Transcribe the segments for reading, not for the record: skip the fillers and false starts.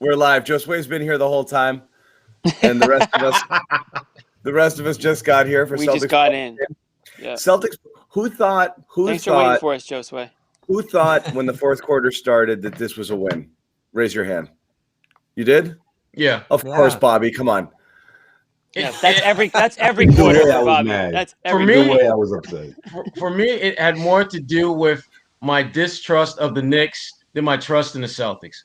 We're live. Josue's been here the whole time, and the rest of us just got here for We Celtics. just got in. Yeah. Celtics. Who thought? Thanks for waiting for us, Josue. Who thought when the fourth quarter started that this was a win? Raise your hand. You did? Yeah. Of course, Bobby. Come on. Yeah, that's every quarter for Bobby. Mad. That's every For me, The way I was upset. For me, it had more to do with my distrust of the Knicks than my trust in the Celtics.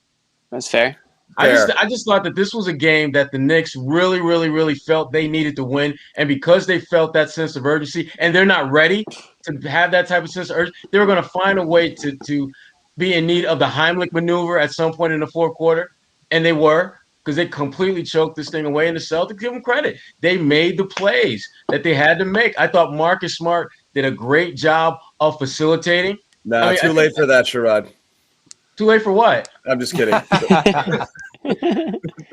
That's fair. I just thought that this was a game that the Knicks really, really, really felt they needed to win. And because they felt that sense of urgency and they're not ready to have that type of sense of urgency, they were going to find a way to be in need of the Heimlich maneuver at some point in the fourth quarter. And they were, because they completely choked this thing away. And the Celtics, give them credit. They made the plays that they had to make. I thought Marcus Smart did a great job of facilitating. Too late for that, Sherrod. Too late for what? I'm just kidding. No,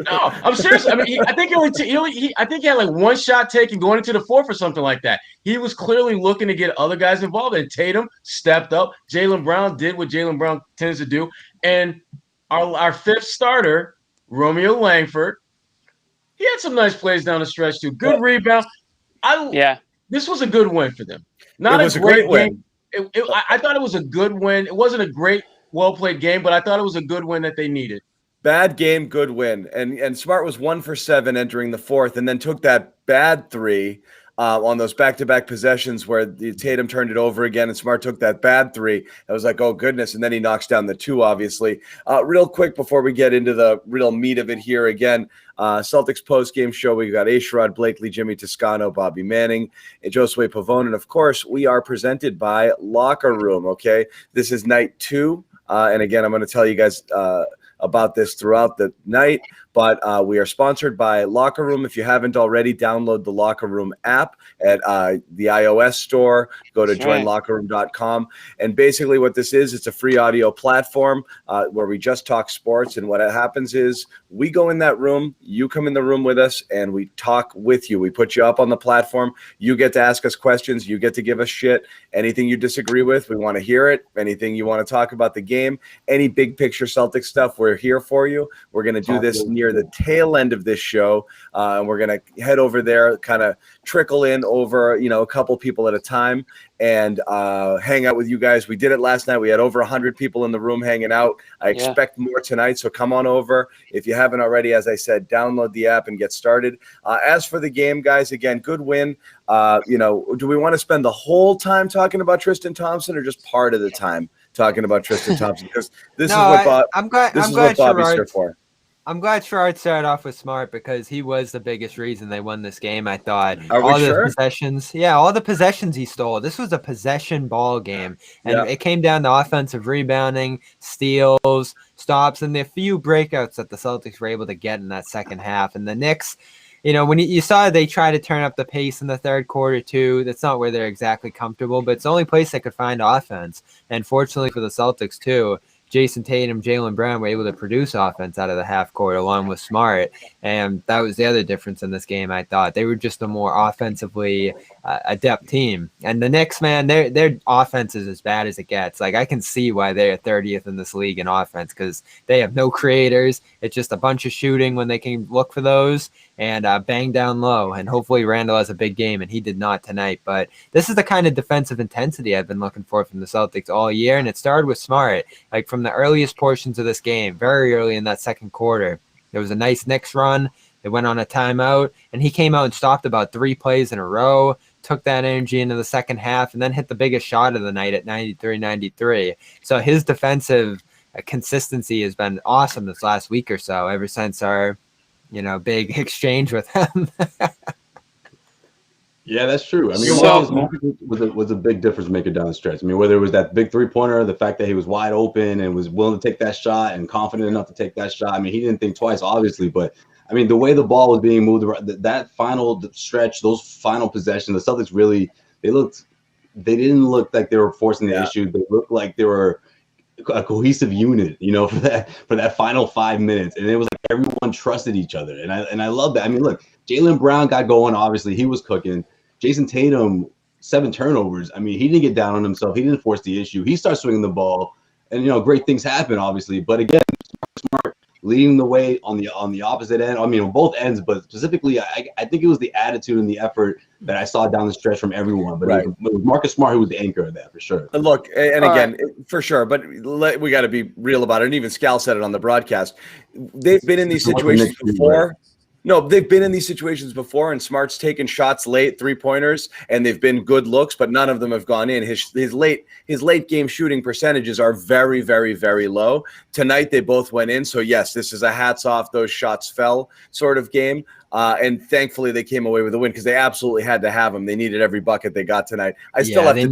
I'm serious. I mean, I think he had like one shot taken going into the fourth or something like that. He was clearly looking to get other guys involved, and Tatum stepped up. Jaylen Brown did what Jaylen Brown tends to do, and our fifth starter, Romeo Langford, he had some nice plays down the stretch too. Good rebound. This was a good win for them. It was a great win. I thought it was a good win. It wasn't a great, well-played game, but I thought it was a good win that they needed. Bad game, good win. And Smart was 1 for 7 entering the fourth, and then took that bad three on those back-to-back possessions where the Tatum turned it over again, and Smart took that bad three. I was like, oh, goodness. And then he knocks down the two, obviously. Real quick before we get into the real meat of it here again, Celtics post-game show, we got Sherrod Blakely, Jimmy Toscano, Bobby Manning, and Josue Pavone. And, of course, we are presented by Locker Room, okay? This is night 2. And, again, I'm going to tell you guys about this throughout the night, but we are sponsored by Locker Room. If you haven't already, download the Locker Room app at the iOS store. Go to joinlockerroom.com. And basically what this is, it's a free audio platform where we just talk sports. And what happens is we go in that room, you come in the room with us, and we talk with you. We put you up on the platform. You get to ask us questions. You get to give us shit. Anything you disagree with, we want to hear it. Anything you want to talk about the game, any big picture Celtics stuff, we're here for you. We're going to do this near the tail end of this show, and we're going to head over there, kind of trickle in over, a couple people at a time, and hang out with you guys. We did it last night. We had over 100 people in the room hanging out. I expect more tonight, so come on over. If you haven't already, as I said, download the app and get started. As for the game, guys, again, good win. Do we want to spend the whole time talking about Tristan Thompson or just part of the time talking about Tristan Thompson? Because this is what Bobby's here for. I'm glad Sherrod started off with Smart because he was the biggest reason they won this game, I thought. All the possessions he stole. This was a possession ball game. And it came down to offensive rebounding, steals, stops, and the few breakouts that the Celtics were able to get in that second half. And the Knicks, when you saw they try to turn up the pace in the third quarter too, that's not where they're exactly comfortable, but it's the only place they could find offense. And fortunately for the Celtics too, Jayson Tatum, Jaylen Brown were able to produce offense out of the half court along with Smart. And that was the other difference in this game, I thought. They were just a more offensively adept team. And the Knicks, man, their offense is as bad as it gets. Like, I can see why they're 30th in this league in offense because they have no creators. It's just a bunch of shooting when they can look for those and bang down low. And hopefully Randle has a big game, and he did not tonight. But this is the kind of defensive intensity I've been looking for from the Celtics all year, and it started with Smart. Like, from the earliest portions of this game, very early in that second quarter, there was a nice Knicks run. They went on a timeout, and he came out and stopped about 3 plays in a row, took that energy into the second half, and then hit the biggest shot of the night at 93-93. So his defensive consistency has been awesome this last week or so, ever since our, big exchange with him. Yeah, that's true. I mean, was a big difference maker down the stretch. I mean, whether it was that big 3-pointer, the fact that he was wide open and was willing to take that shot and confident enough to take that shot. I mean, he didn't think twice, obviously, but I mean, the way the ball was being moved around, that final stretch, those final possessions, the Celtics really, they didn't look like they were forcing the issue. They looked like they were a cohesive unit, for that final 5 minutes. And it was like everyone trusted each other. And I love that. I mean, look, Jaylen Brown got going. Obviously, he was cooking. Jayson Tatum, 7 turnovers. I mean, he didn't get down on himself. He didn't force the issue. He starts swinging the ball, and great things happen, obviously. But again, Smart leading the way on the opposite end. I mean, on both ends, but specifically, I think it was the attitude and the effort that I saw down the stretch from everyone. But it was Marcus Smart who was the anchor of that for sure. Look, and again, for sure, but we got to be real about it. And even Scal said it on the broadcast. They've been in these situations before. No, they've been in these situations before, and Smart's taken shots late, 3-pointers, and they've been good looks, but none of them have gone in. His late game shooting percentages are very, very, very low. Tonight they both went in, so yes, this is a hats off, those shots fell sort of game. And thankfully they came away with a win because they absolutely had to have them. They needed every bucket they got tonight. I still have to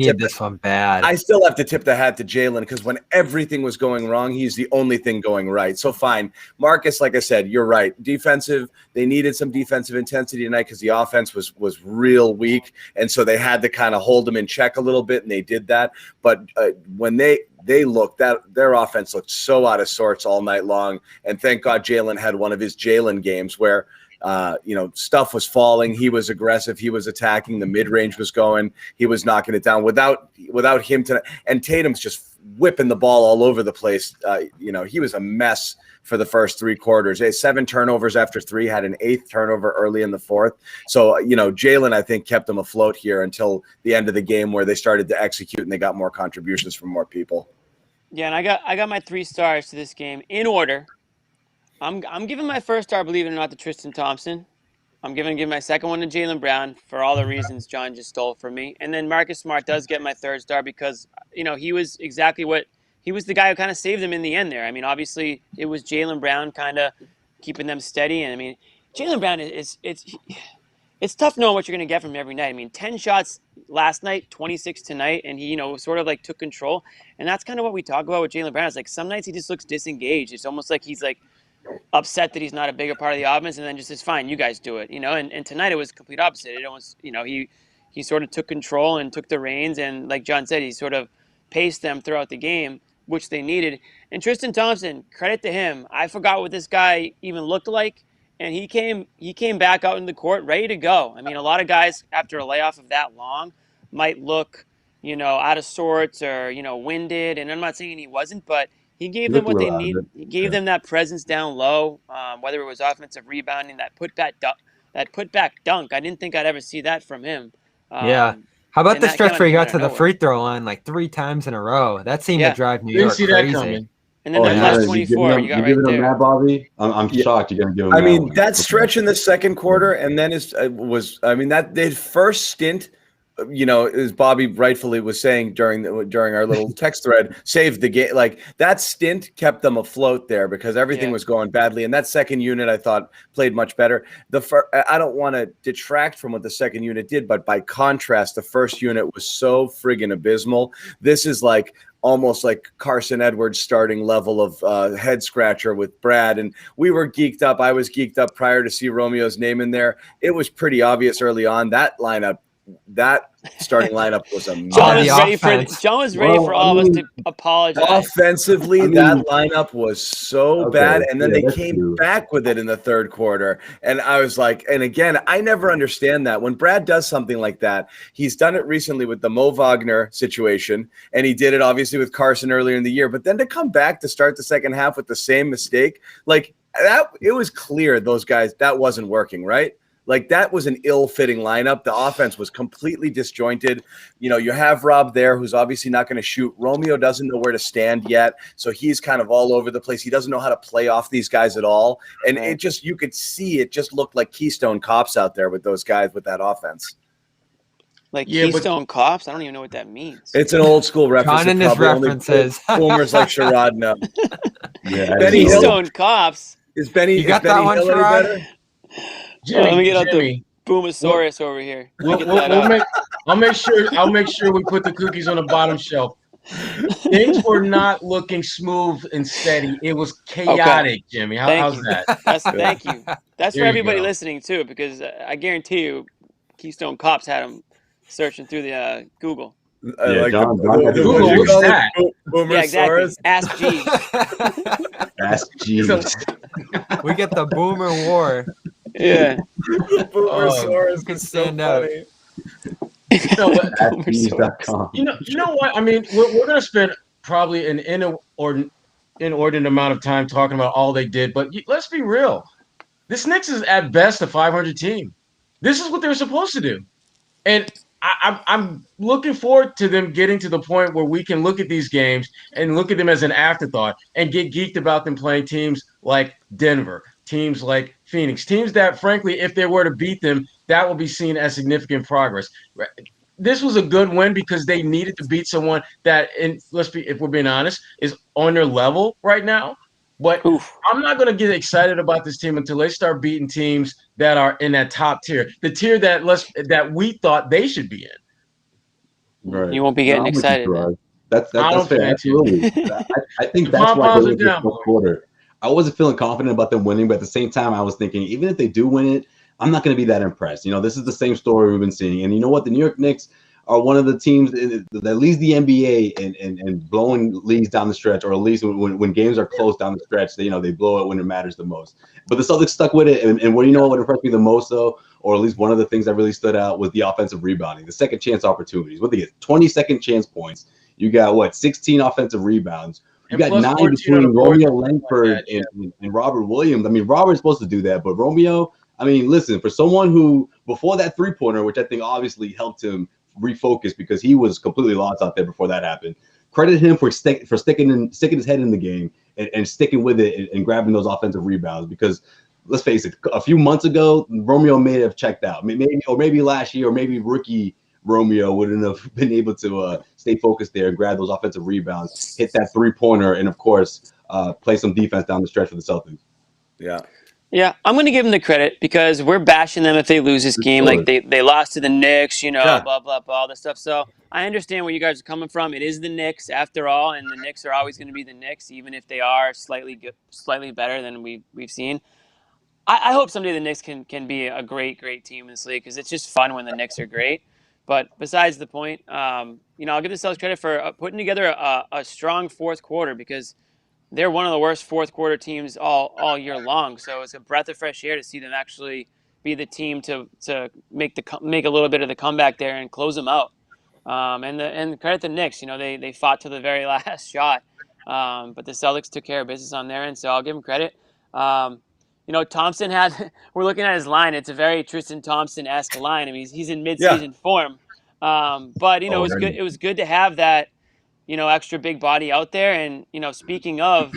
tip the hat to Jaylen because when everything was going wrong, he's the only thing going right. So fine. Marcus, like I said, you're right. Defensive, they needed some defensive intensity tonight because the offense was real weak. And so they had to kind of hold them in check a little bit, and they did that. But when they looked, their offense looked so out of sorts all night long. And thank God Jaylen had one of his Jaylen games where stuff was falling. He was aggressive. He was attacking. The mid-range was going. He was knocking it down without him to. And Tatum's just whipping the ball all over the place. He was a mess for the first 3 quarters. He had 7 turnovers after 3, had an 8th turnover early in the 4th. So, Jaylen, I think, kept them afloat here until the end of the game where they started to execute and they got more contributions from more people. Yeah, and I got my 3 stars to this game in order. I'm giving my first star, believe it or not, to Tristan Thompson. I'm giving my second one to Jaylen Brown for all the reasons John just stole from me. And then Marcus Smart does get my 3rd star because, he was exactly he was the guy who kind of saved them in the end there. I mean, obviously it was Jaylen Brown kind of keeping them steady. And I mean, Jaylen Brown it's tough knowing what you're going to get from him every night. I mean, 10 shots last night, 26 tonight, and he, sort of like took control. And that's kind of what we talk about with Jaylen Brown. It's like some nights he just looks disengaged. It's almost like he's like upset that he's not a bigger part of the offense, and then just says, fine, you guys do it, and tonight it was complete opposite. It was, he sort of took control and took the reins, and like John said, he sort of paced them throughout the game, which they needed. And Tristan Thompson, credit to him. I forgot what this guy even looked like, and he came back out in the court ready to go. I mean, a lot of guys after a layoff of that long might look, out of sorts or, winded, and I'm not saying he wasn't, but he gave them what they need. He gave them that presence down low, whether it was offensive rebounding, that putback dunk. I didn't think I'd ever see that from him. How about the stretch where he got to the free throw line like 3 times in a row? That seemed to drive New York crazy. And then that plus 24, you got right there. That, Bobby? I'm shocked you're going to give him I mean, that stretch in the second quarter, and then that the first stint, as Bobby rightfully was saying during our little text thread, saved the game. Like that stint kept them afloat there because everything was going badly. And that second unit, I thought, played much better. I don't want to detract from what the second unit did, but by contrast, the first unit was so friggin' abysmal. This is like almost like Carson Edwards starting level of head scratcher with Brad. And we were geeked up. I was geeked up prior to see Romeo's name in there. It was pretty obvious early on that starting lineup was amazing. John was ready for all of us to apologize. Offensively, that lineup was so bad, and then they came back with it in the third quarter. And I was like, and again, I never understand that. When Brad does something like that, he's done it recently with the Mo Wagner situation, and he did it obviously with Carson earlier in the year. But then to come back to start the second half with the same mistake, like that, it was clear those guys, that wasn't working, right? Like that was an ill-fitting lineup. The offense was completely disjointed. You have Rob there, who's obviously not going to shoot. Romeo doesn't know where to stand yet, so he's kind of all over the place. He doesn't know how to play off these guys at all. And you could see it just looked like Keystone Cops out there with those guys with that offense. Like Keystone Cops? I don't even know what that means. It's an old school reference. John and his references. Boomers like Sherrod know. Keystone Cops. Is Benny that one, Hill any better? Let me get out the Boomosaurus over here. I'll make sure we put the cookies on the bottom shelf. Things were not looking smooth and steady. It was chaotic, Jimmy. How's that? Thank you. That's for everybody listening too, because I guarantee you, Keystone Cops had them searching through the Google. Google, what's that? Yeah, exactly. Ask Jeeves. Ask Jeeves. We get the Boomer War. Yeah. Boomersaurus can stand out. You know what? I mean, we're going to spend probably an inordinate amount of time talking about all they did, but let's be real. This Knicks is at best a 500 team. This is what they're supposed to do. And I'm looking forward to them getting to the point where we can look at these games and look at them as an afterthought and get geeked about them playing teams like Denver, teams like Phoenix, teams that, frankly, if they were to beat them, that will be seen as significant progress. This was a good win because they needed to beat someone that, if we're being honest, is on their level right now. But I'm not going to get excited about this team until they start beating teams that are in that top tier, the tier that we thought they should be in. Right. You won't be getting excited. That's fair. Absolutely. I think that's why going into the fourth quarter, I wasn't feeling confident about them winning, but at the same time, I was thinking, even if they do win it, I'm not going to be that impressed. This is the same story we've been seeing. And you know what? The New York Knicks are one of the teams that leads the NBA and blowing leads down the stretch, or at least when games are close down the stretch, they blow it when it matters the most. But the Celtics stuck with it, and what what impressed me the most, though, or at least one of the things that really stood out, was the offensive rebounding, the second chance opportunities. What they get? 20 second chance points. You got 16 offensive rebounds. You got 9 between Romeo Langford and Robert Williams. I mean, Robert's supposed to do that, but Romeo, I mean, listen, for someone who, before that three-pointer, which I think obviously helped him refocus because he was completely lost out there before that happened, credit him for sticking his head in the game and sticking with it and grabbing those offensive rebounds. Because let's face it, a few months ago, Romeo may have checked out. Maybe last year, or maybe rookie Romeo wouldn't have been able to stay focused there and grab those offensive rebounds, hit that three-pointer, and of course, play some defense down the stretch for the Celtics. Yeah, I'm going to give them the credit because we're bashing them if they lose this game. Like they lost to the Knicks, blah, blah, blah, all this stuff. So I understand where you guys are coming from. It is the Knicks after all, and the Knicks are always going to be the Knicks, even if they are slightly better than we've seen. I hope someday the Knicks can be a great team in this league because it's just fun when the Knicks are great. But besides the point, I'll give the Celtics credit for putting together a strong fourth quarter because they're one of the worst fourth quarter teams all year long. So it's a breath of fresh air to see them actually be the team to make a little bit of the comeback there and close them out. And credit the Knicks, they fought to the very last shot. But the Celtics took care of business on their end, so I'll give them credit. Thompson we're looking at his line. It's a very Tristan Thompson-esque line. I mean, he's in mid-season form. But it was good to have that, extra big body out there. And, speaking of,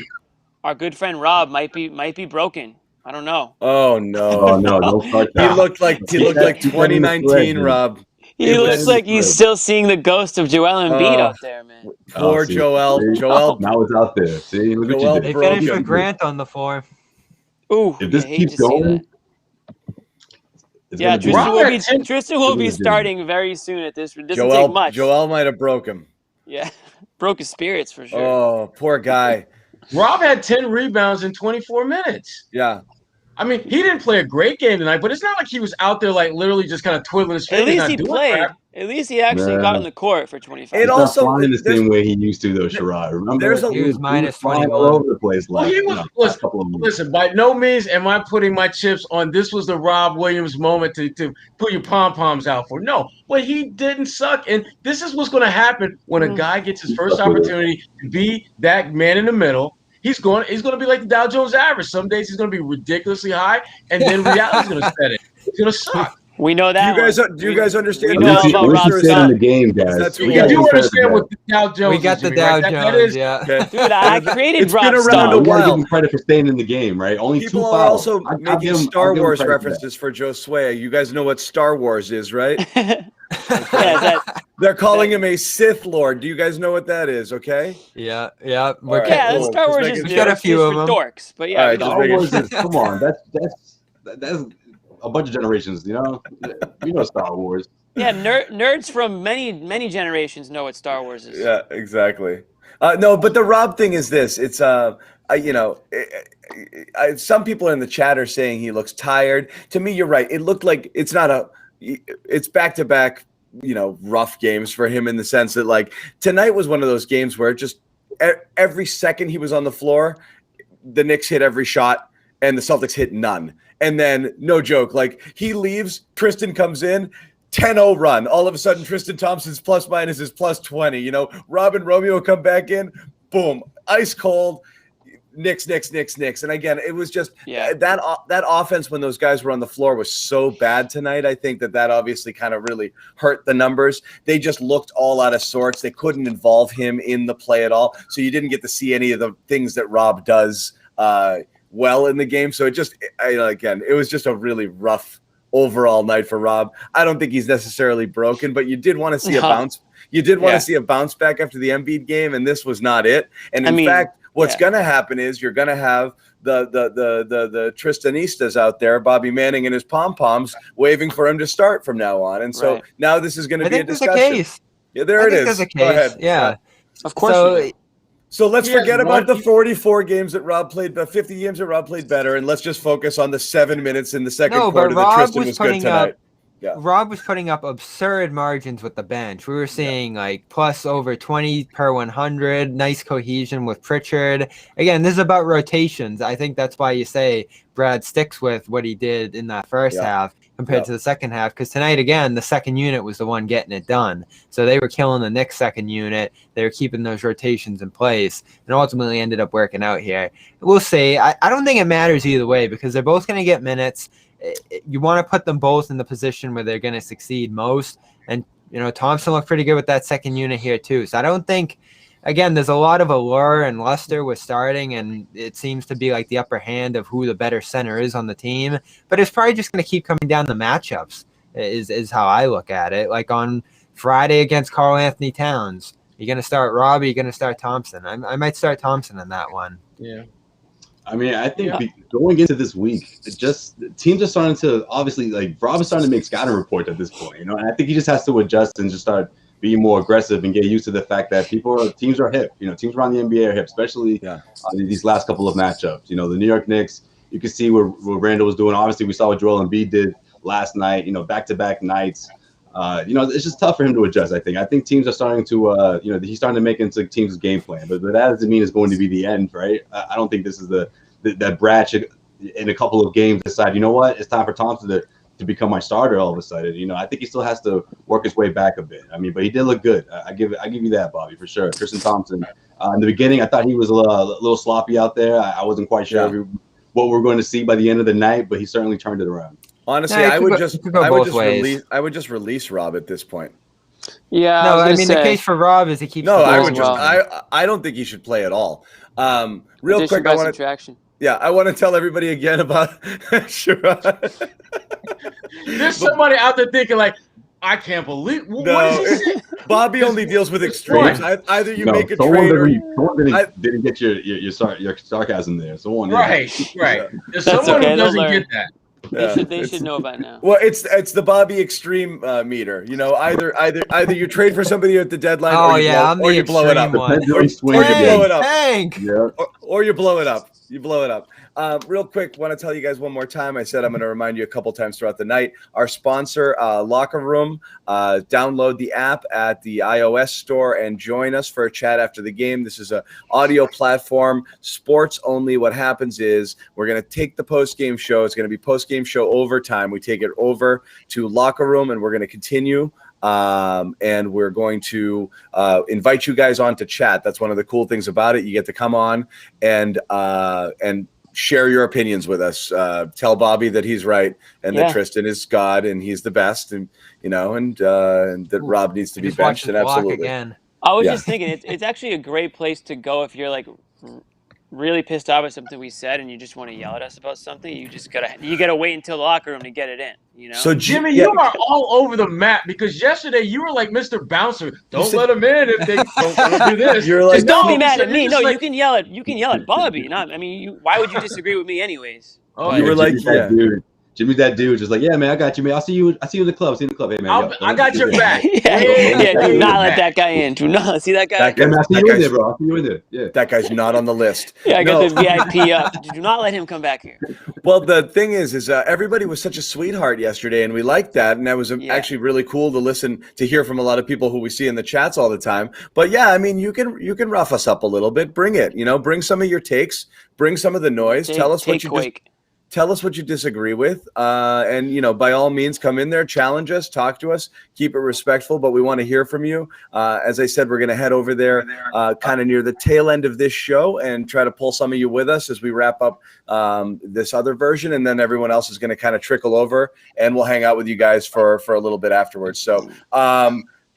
our good friend Rob might be broken. I don't know. Oh no. Oh no, don't start that. He looked like 2019 Rob. He looks like he's still seeing the ghost of Joel Embiid out there, man. Poor Joel. Now it's out there. See, look what you did. They finished with Grant on the floor. Ooh, if this keeps going, Tristan will be starting very soon at this. It doesn't take much. Joel might have broke him. Yeah, broke his spirits for sure. Oh, poor guy. Rob had 10 rebounds in 24 minutes. Yeah. I mean, he didn't play a great game tonight, but it's not like he was out there like literally just kind of twiddling his fingers. At least he played. Crap. At least he actually got in the court for 25. It also flying the same way he used to, though, Sherrod. Remember, he was minus 21 all over the place. Well, he was. Listen, by no means am I putting my chips on. This was the Rob Williams moment to put your pom poms out for. No, but he didn't suck, and this is what's going to happen when a guy gets his first opportunity to be that man in the middle. He's going to be like the Dow Jones average. Some days he's going to be ridiculously high, and then reality's going to set it. It's going to suck. We know that. Do you guys understand? We know about Rob's in the game, guys. You do understand what the Dow Jones. We got the Dow Jones. Yeah, dude, I created Rob. It's been around a while. We gotta give him credit for staying in the game, right? Only people 2 are fouls. also making Star Wars references for Josue. You guys know what Star Wars is, right? They're calling him a Sith Lord. Do you guys know what that is? Okay. Yeah. Cool. Star Wars is got a few of them. Dorks, but yeah. Star Wars is, come on, that's a bunch of generations. You know Star Wars. Yeah, nerds from many generations know what Star Wars is. Yeah, exactly. No, but the Rob thing is this. It's some people in the chat are saying he looks tired. To me, you're right. It looked like it's back-to-back, rough games for him in the sense that, like, tonight was one of those games where just every second he was on the floor, the Knicks hit every shot and the Celtics hit none. And then, no joke, like, he leaves, Tristan comes in, 10-0 run. All of a sudden, Tristan Thompson's plus-minus is plus 20. Rob and Romeo come back in, boom, ice cold. Knicks. And again, it was just that offense when those guys were on the floor was so bad tonight. I think that obviously kind of really hurt the numbers. They just looked all out of sorts. They couldn't involve him in the play at all. So you didn't get to see any of the things that Rob does well in the game. So it was just a really rough overall night for Rob. I don't think he's necessarily broken, but you did want to see a bounce. You did want to see a bounce back after the Embiid game, and this was not it. And in fact, what's going to happen is you're going to have the Tristanistas out there, Bobby Manning and his pom-poms, waving for him to start from now on. And so now this is going to be a discussion. There's a case. Yeah, there it is. There's a case. Go ahead. Yeah. Of course. So let's forget about the 44 games that Rob played, the 50 games that Rob played better, and let's just focus on the 7 minutes in the second quarter that Tristan was good tonight. Rob was putting up absurd margins with the bench. We were seeing like plus over 20 per 100, nice cohesion with Pritchard. Again, this is about rotations. I think that's why you say Brad sticks with what he did in that first half compared to the second half, because tonight, again, the second unit was the one getting it done. So they were killing the Knicks second unit. They were keeping those rotations in place and ultimately ended up working out here. We'll see. I don't think it matters either way because they're both going to get minutes. You want to put them both in the position where they're going to succeed most. And, Thompson looked pretty good with that second unit here too. So I don't think, again, there's a lot of allure and luster with starting, and it seems to be like the upper hand of who the better center is on the team. But it's probably just going to keep coming down the matchups is how I look at it. Like on Friday against Karl Anthony Towns, you're going to start Robbie, you're going to start Thompson. I might start Thompson in that one. Yeah. I mean, I think going into this week, teams are starting to obviously Rob is starting to make scouting reports at this point, and I think he just has to adjust and just start being more aggressive and get used to the fact that teams are hip. Teams around the NBA are hip, especially these last couple of matchups. The New York Knicks, you can see what Randle was doing. Obviously, we saw what Joel Embiid did last night. Back-to-back nights. It's just tough for him to adjust. I think teams are starting to, he's starting to make into teams' game plan. But that doesn't mean it's going to be the end, right? I don't think this is that Brad should, in a couple of games, decide, it's time for Thompson to become my starter all of a sudden. I think he still has to work his way back a bit. I mean, but he did look good. I give you that, Bobby, for sure. Tristan Thompson. In the beginning, I thought he was a little sloppy out there. I wasn't quite sure what we're going to see by the end of the night, but he certainly turned it around. Honestly, I would just release Rob at this point. Yeah. No, I mean the case for Rob is he keeps. No, I don't think he should play at all. Real quick, I want to tell everybody again about Sherrod. There's somebody out there thinking I can't believe what is this? Bobby only deals with extremes. Either you make a trade or didn't get your sarcasm there. Someone right. There's someone who doesn't get that. They should know about now. Well, it's the Bobby extreme meter. Either you trade for somebody at the deadline, or you blow it up. Or you blow it up. You blow it up. Real quick, want to tell you guys one more time. I said I'm going to remind you a couple times throughout the night. Our sponsor, Locker Room. Download the app at the iOS store and join us for a chat after the game. This is an audio platform, sports only. What happens is we're going to take the post-game show. It's going to be post-game show overtime. We take it over to Locker Room, and we're going to continue. And we're going to invite you guys on to chat. That's one of the cool things about it. You get to come on and share your opinions with us. Tell Bobby that he's right and that Tristan is God and he's the best, and and that Rob needs to be benched. And absolutely. Again. I was just thinking it's actually a great place to go if you're really pissed off at something we said and you just want to yell at us about something. You gotta wait until the locker room to get it in. So Jimmy, you are all over the map because yesterday you were like Mr. Bouncer. Don't let them in if they don't do this. You're like, don't be mad at me. No, you can yell at Bobby. Why would you disagree with me anyways? Oh, you were like, dude. Jimmy's that dude, just yeah, man, I got you, man. I'll see you in the club. See you in the club. Hey, man, I got your back. Do not let that guy in. Do not see that guy. I'll see you in there, bro. I'll see you in there. Yeah. That guy's not on the list. Yeah, I got the VIP up. Do not let him come back here. Well, the thing is everybody was such a sweetheart yesterday, and we liked that, and that was actually really cool to hear from a lot of people who we see in the chats all the time. But I mean, you can rough us up a little bit. Bring it. Bring some of your takes. Bring some of the noise. Tell us what you Tell us what you disagree with. And, you know, by all means, come in there, challenge us, talk to us, keep it respectful, but we want to hear from you. As I said, we're going to head over there kind of near the tail end of this show and try to pull some of you with us as we wrap up this other version. And then everyone else is going to kind of trickle over and we'll hang out with you guys for a little bit afterwards. So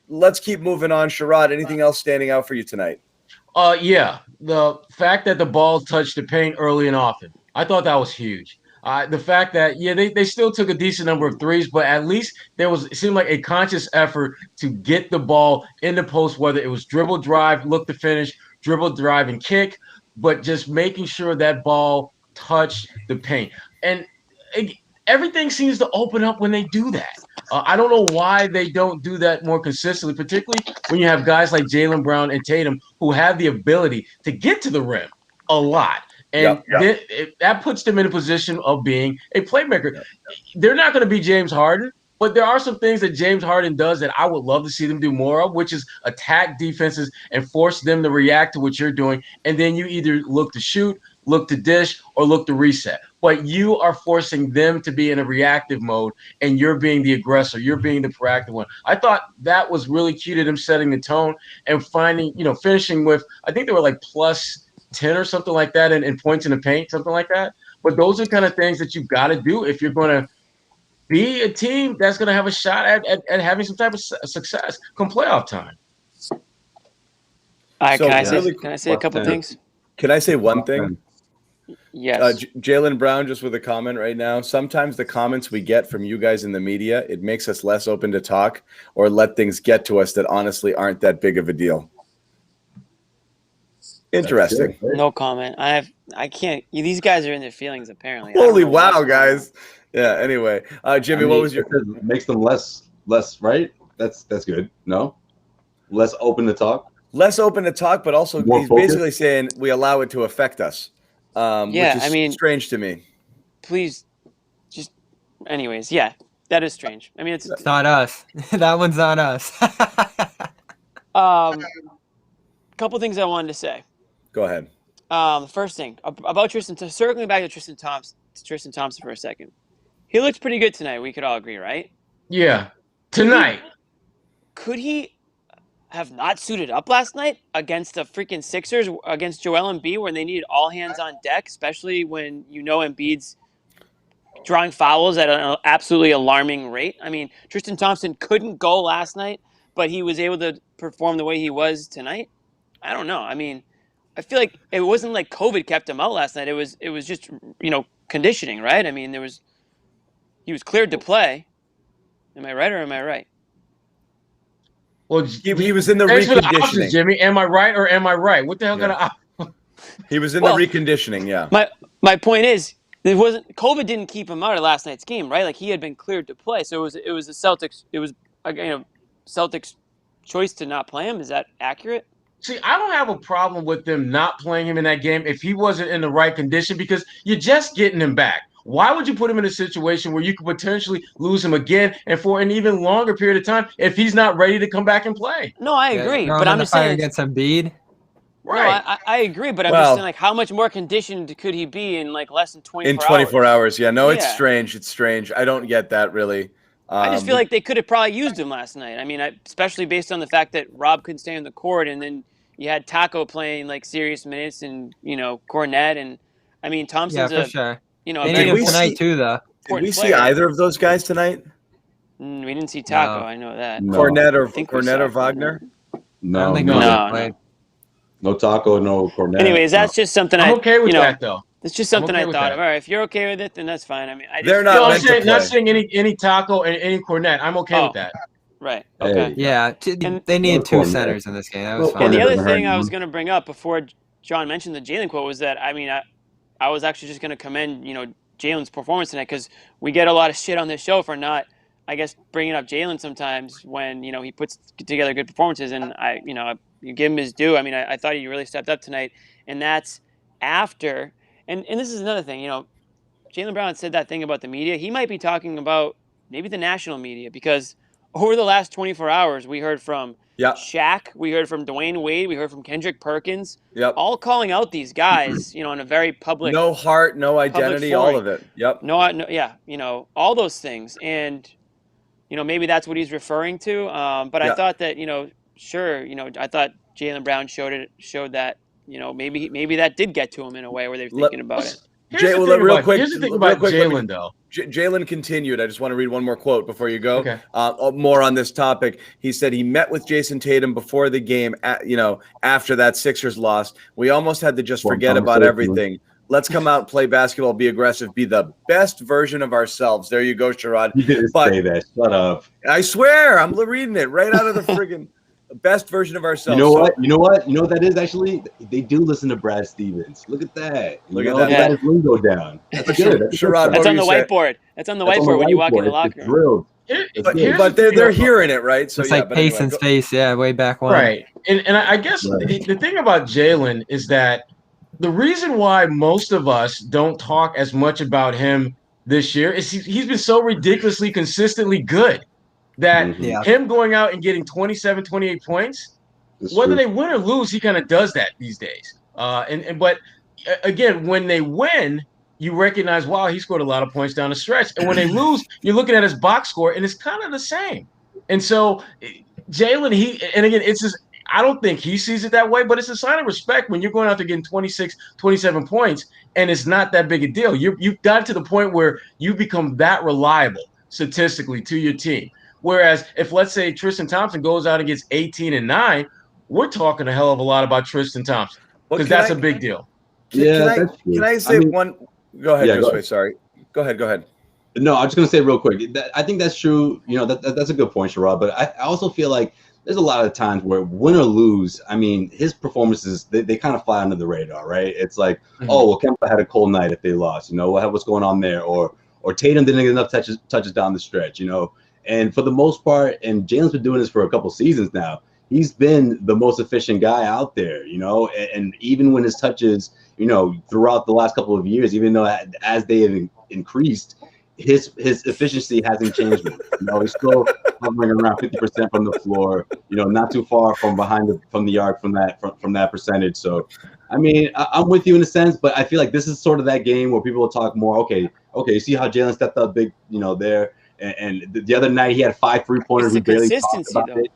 let's keep moving on. Sherrod, anything else standing out for you tonight? Yeah, the fact that the ball touched the paint early and often, I thought that was huge. The fact that they still took a decent number of threes, but at least it seemed like a conscious effort to get the ball in the post, whether it was dribble, drive, look to finish, dribble, drive, and kick, but just making sure that ball touched the paint. And everything seems to open up when they do that. I don't know why they don't do that more consistently, particularly when you have guys like Jaylen Brown and Tatum who have the ability to get to the rim a lot. And that puts them in a position of being a playmaker. They're not going to be James Harden, but there are some things that James Harden does that I would love to see them do more of, which is attack defenses and force them to react to what you're doing. And then you either look to shoot, look to dish, or look to reset. But you are forcing them to be in a reactive mode, and you're being the aggressor. You're being the proactive one. I thought that was really key to them setting the tone and finishing with, I think they were like plus 10 or something like that in points in the paint, something like that. But those are kind of things that you've got to do if you're going to be a team that's going to have a shot at having some type of success come playoff time. All right, can I say a couple things? Can I say one thing? Yes. Jaylen Brown, just with a comment right now. Sometimes the comments we get from you guys in the media, it makes us less open to talk or let things get to us that honestly aren't that big of a deal. Interesting. No comment. I can't. These guys are in their feelings apparently. Holy wow, guys. Yeah. Anyway, Jimmy, what was your? Makes them less right. That's good. No, less open to talk. Less open to talk, but also he's basically saying we allow it to affect us. Which is strange to me. Please, just, anyways, yeah, that is strange. I mean, it's not us. That one's not us. Couple things I wanted to say. Go ahead. First thing about Tristan, circling back to Tristan Thompson for a second. He looked pretty good tonight. We could all agree, right? Yeah, tonight. Could he have not suited up last night against the freaking Sixers, against Joel Embiid, when they needed all hands on deck, especially when Embiid's drawing fouls at an absolutely alarming rate? I mean, Tristan Thompson couldn't go last night, but he was able to perform the way he was tonight. I don't know. I mean, I feel like it wasn't like COVID kept him out last night. It was just, conditioning, right? I mean, he was cleared to play. Am I right or am I right? Well, he was in the reconditioning. Options, Jimmy, am I right or am I right? What the hell kind of? He was in the reconditioning. Yeah. My point is, COVID didn't keep him out of last night's game, right? Like he had been cleared to play, so it was the Celtics. It was Celtics' choice to not play him. Is that accurate? See, I don't have a problem with them not playing him in that game if he wasn't in the right condition, because you're just getting him back. Why would you put him in a situation where you could potentially lose him again and for an even longer period of time if he's not ready to come back and play? No, I agree, but I'm just saying against Embiid. Right. No, I agree, but I'm just saying, like, how much more conditioned could he be in like less than 24 hours? In 24 hours, yeah. No, it's strange. It's strange. I don't get that really. I just feel like they could have probably used him last night. I mean, especially based on the fact that Rob couldn't stay on the court, and then you had Taco playing like serious minutes, and Cornette, and I mean Thompson's for sure. They need him tonight too, though. Did we see either of those guys tonight? We didn't see Taco. No. I know that. No. Cornette or Wagner? No. I don't think no Taco, no Cornette. Anyways, that's just something I'm okay with that though. It's just something I thought of. All right, if you're okay with it, then that's fine. I mean, they're not not saying any Taco and any Cornette. I'm okay with that. Right. Okay. Yeah, they need two centers in this game. That was fine. And the other thing I was going to bring up before John mentioned the Jaylen quote was that, I mean, I was actually just going to commend, Jaylen's performance tonight, because we get a lot of shit on this show for not, I guess, bringing up Jaylen sometimes when, he puts together good performances, and you give him his due. I mean, I thought he really stepped up tonight, and that's after, and this is another thing, Jaylen Brown said that thing about the media. He might be talking about maybe the national media, because over the last 24 hours, we heard from Yep. Shaq, we heard from Dwayne Wade, we heard from Kendrick Perkins, Yep. all calling out these guys, in a very public. No heart, no identity, all of it. Yep. No, yeah, all those things, and maybe that's what he's referring to. But I thought that sure, I thought Jaylen Brown showed that maybe that did get to him in a way where they're thinking about it. Here's the thing about Jaylen, though. Jaylen continued. I just want to read one more quote before you go. Okay. More on this topic. He said he met with Jayson Tatum before the game. After that Sixers loss, we almost had to just forget about everything. Let's come out, play basketball, be aggressive, be the best version of ourselves. There you go, Sherrod. You didn't say that. Shut up. I swear, I'm reading it right out of the friggin' best version of ourselves. You know what? You know what that is actually? They do listen to Brad Stevens. Look at that. Look at that. They got his lingo down. That's good. Sherrod, That's on the whiteboard. That's on the whiteboard when you walk in the locker room. But they're hearing it, right? So it's like pace and space, way back when. Right. And I guess the thing about Jaylen is that the reason why most of us don't talk as much about him this year is he's been so ridiculously consistently good that him going out and getting 27, 28 points, whether they win or lose, he kind of does that these days. But again, when they win, you recognize, wow, he scored a lot of points down the stretch. And when they lose, you're looking at his box score, and it's kind of the same. And so Jaylen, it's just, I don't think he sees it that way, but it's a sign of respect when you're going out there getting 26, 27 points, and it's not that big a deal. You've got to the point where you become that reliable statistically to your team. Whereas if, let's say, Tristan Thompson goes out and gets 18 and 9, we're talking a hell of a lot about Tristan Thompson because that's a big deal. Can I say one? Go ahead, Josue. Sorry. Go ahead. No, I'm just going to say real quick. I think that's true. That's a good point, Sherrod. But I also feel like there's a lot of times where win or lose, I mean, his performances, they kind of fly under the radar, right? It's like, oh, well, Kemba had a cold night if they lost. What's going on there? Or Tatum didn't get enough touches down the stretch, And for the most part, and Jaylen's been doing this for a couple seasons now, he's been the most efficient guy out there, and even when his touches, throughout the last couple of years, even though as they have increased, his efficiency hasn't changed. He's still hovering around 50% from the floor, not too far from from the arc from that percentage. So, I mean, I'm with you in a sense, but I feel like this is sort of that game where people will talk more. Okay, you see how Jaylen stepped up big, there. And the other night he had 5 3-pointers. We barely talked about it.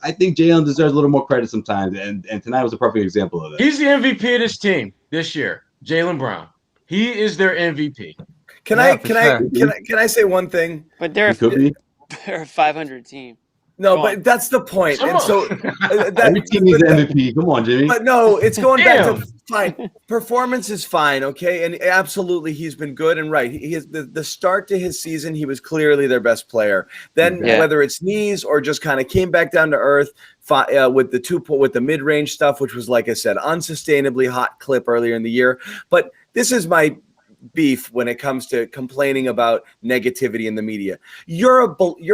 I think Jaylen deserves a little more credit sometimes, and tonight was a perfect example of that. He's the MVP of this team this year, Jaylen Brown. He is their MVP. Can I say one thing? But they're a 500 team. No, but that's the point. And so every team needs MVP. Come on, Jimmy. But no, it's going back to fine. Performance is fine, okay? And absolutely he's been good and right. He has the start to his season, he was clearly their best player. Then whether it's knees or just kind of came back down to earth with the mid-range stuff, which was, like I said, unsustainably hot clip earlier in the year. But this is my beef when it comes to complaining about negativity in the media. You're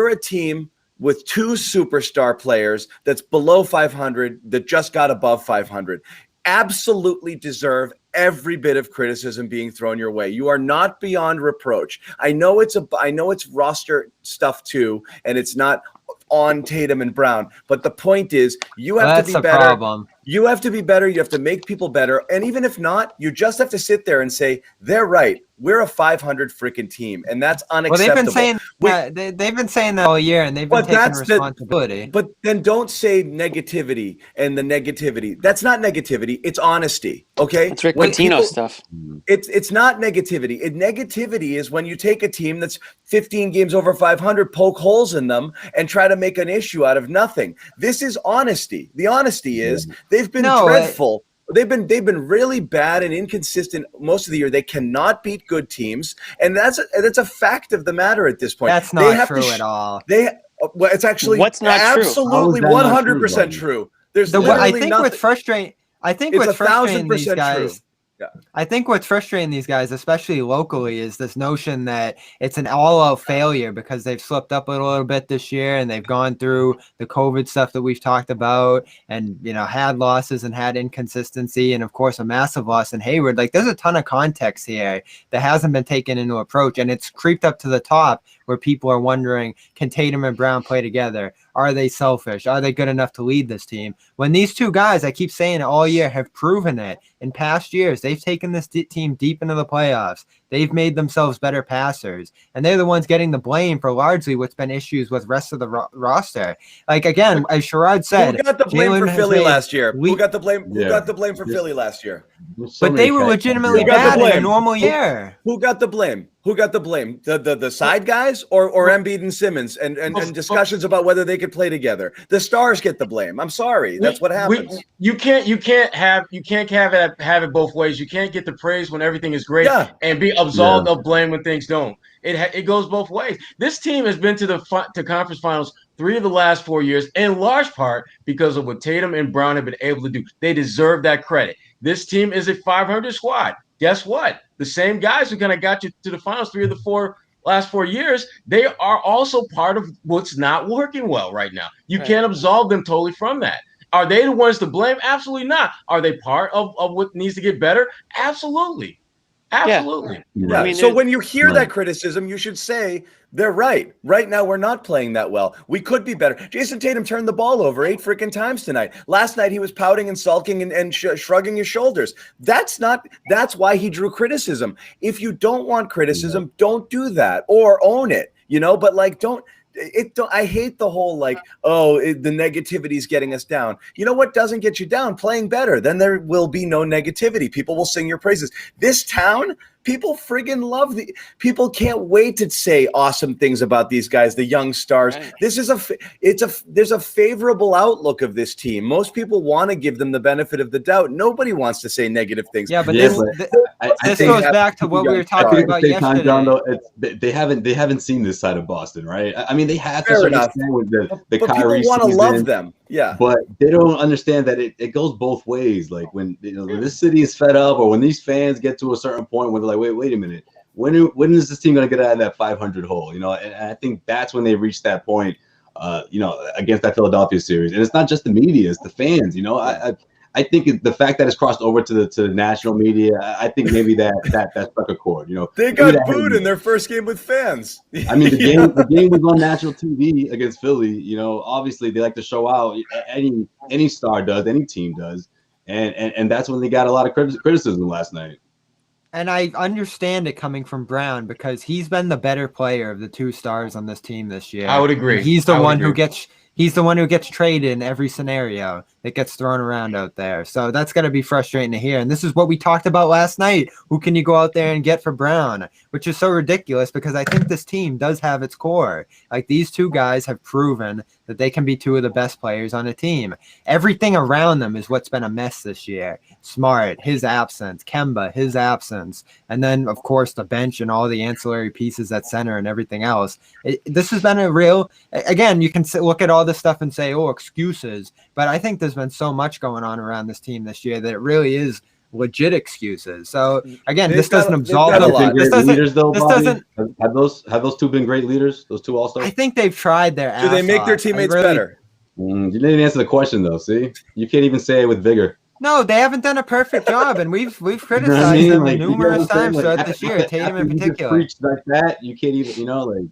a team with 2 superstar players that's below 500 that just got above 500. Absolutely deserve every bit of criticism being thrown your way. You are not beyond reproach. I know it's roster stuff too, and it's not on Tatum and Brown. But the point is, you have to be better. Problem. You have to be better. You have to make people better. And even if not, you just have to sit there and say, they're right. We're a 500 freaking team, and that's unacceptable. Well, they've been saying that all year, and they've been taking responsibility. But then don't say negativity and the negativity. That's not negativity. It's honesty. Okay, it's Rick Pitino stuff. It's not negativity. Negativity is when you take a team that's 15 games over 500, poke holes in them, and try to make an issue out of nothing. This is honesty. The honesty is they've been dreadful. They've been really bad and inconsistent most of the year. They cannot beat good teams, and that's a fact of the matter at this point. That's not true at all. It's actually what's not absolutely 100% true. There's I think what's frustrating these guys. Yeah. I think what's frustrating these guys, especially locally, is this notion that it's an all-out failure because they've slipped up a little bit this year and they've gone through the COVID stuff that we've talked about and, had losses and had inconsistency and, of course, a massive loss in Hayward. Like, there's a ton of context here that hasn't been taken into approach, and it's creeped up to the top where people are wondering, can Tatum and Brown play together? Are they selfish? Are they good enough to lead this team? When these two guys, I keep saying it all year, have proven it in past years. They've taken this team deep into the playoffs. They've made themselves better passers, and they're the ones getting the blame for largely what's been issues with rest of the roster. Like, again, as Sherrod said, who got the blame for Philly last year? Who got the blame? Yeah. Who got the blame for Philly last year? But they were legitimately bad in a normal year. Who got the blame? Who got the blame? The side guys or Embiid and Simmons and discussions about whether they could play together. The stars get the blame. I'm sorry. That's what happens. You can't have it both ways. You can't get the praise when everything is great and be absolved of blame when things don't. It goes both ways. This team has been to conference finals 3 of the last 4 years, in large part because of what Tatum and Brown have been able to do. They deserve that credit. This team is a 500 squad. Guess what? The same guys who kind of got you to the finals 3 of the last 4 years, they are also part of what's not working well right now. You can't absolve them totally from that. Are they the ones to blame? Absolutely not. Are they part of what needs to get better? Absolutely. Absolutely. Yeah. I mean, so when you hear that criticism, you should say they're right. Right now, we're not playing that well. We could be better. Jayson Tatum turned the ball over 8 freaking times tonight. Last night, he was pouting and sulking and shrugging his shoulders. That's why he drew criticism. If you don't want criticism, don't do that or own it, but I hate the whole the negativity is getting us down. You know what doesn't get you down? Playing better. Then there will be no negativity. People will sing your praises. This town, people friggin' love people can't wait to say awesome things about these guys, the young stars. Right. This is there's a favorable outlook of this team. Most people want to give them the benefit of the doubt. Nobody wants to say negative things. Yeah, but this goes back to what we were talking about yesterday. John, though, they haven't seen this side of Boston, right? I mean, they have to understand with the Kyrie people want to season, love them. Yeah, but they don't understand that it goes both ways. Like when this city is fed up, or when these fans get to a certain point where they're like, wait a minute, when is this team going to get out of that 500 hole? And I think that's when they reach that point. Against that Philadelphia series, and it's not just the media; it's the fans. I think the fact that it's crossed over to the national media, I think maybe that struck a chord. They got booed in their first game with fans. I mean, the game was on national TV against Philly. Obviously they like to show out. Any star does, any team does, and that's when they got a lot of criticism last night. And I understand it coming from Brown because he's been the better player of the 2 stars on this team this year. I would agree. And he's the one who gets traded in every scenario that gets thrown around out there. So that's going to be frustrating to hear. And this is what we talked about last night. Who can you go out there and get for Brown? Which is so ridiculous because I think this team does have its core. Like, these 2 guys have proven that they can be 2 of the best players on a team. Everything around them is what's been a mess this year. Smart, his absence. Kemba, his absence. And then, of course, the bench and all the ancillary pieces at center and everything else. This has been a real – again, you can look at all this stuff and say, excuses. But I think there's been so much going on around this team this year that it really is legit excuses. So again, this doesn't absolve them. This doesn't. Have those 2 been great leaders? Those 2 all-stars? I think they've tried their. Do they make their teammates better? You didn't answer the question though. See, you can't even say it with vigor. No, they haven't done a perfect job, and we've criticized them numerous times throughout this year. Tatum in particular. Preach like that, you can't even.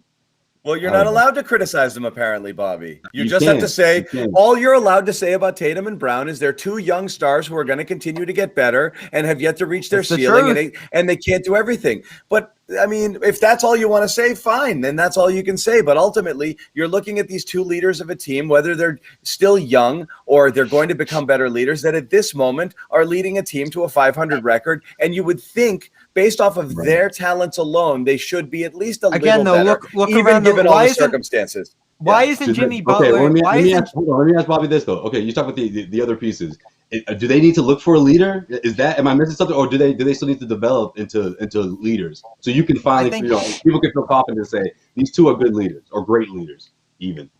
Well, you're not allowed to criticize them, apparently, Bobby. You just have to say all you're allowed to say about Tatum and Brown is they're 2 young stars who are going to continue to get better and have yet to reach their ceiling, and they can't do everything. But I mean, if that's all you want to say, fine, then that's all you can say. But ultimately, you're looking at these 2 leaders of a team, whether they're still young or they're going to become better leaders, that at this moment are leading a team to a 500 record. And you would think, based off of their talents alone, they should be at least a little better, look even around given all the circumstances. Why isn't Jimmy Butler? Let me ask Bobby this though. Okay, you talk about the other pieces. Do they need to look for a leader? Am I missing something, or do they still need to develop into leaders? So you can finally, people can feel confident to say these 2 are good leaders or great leaders, even.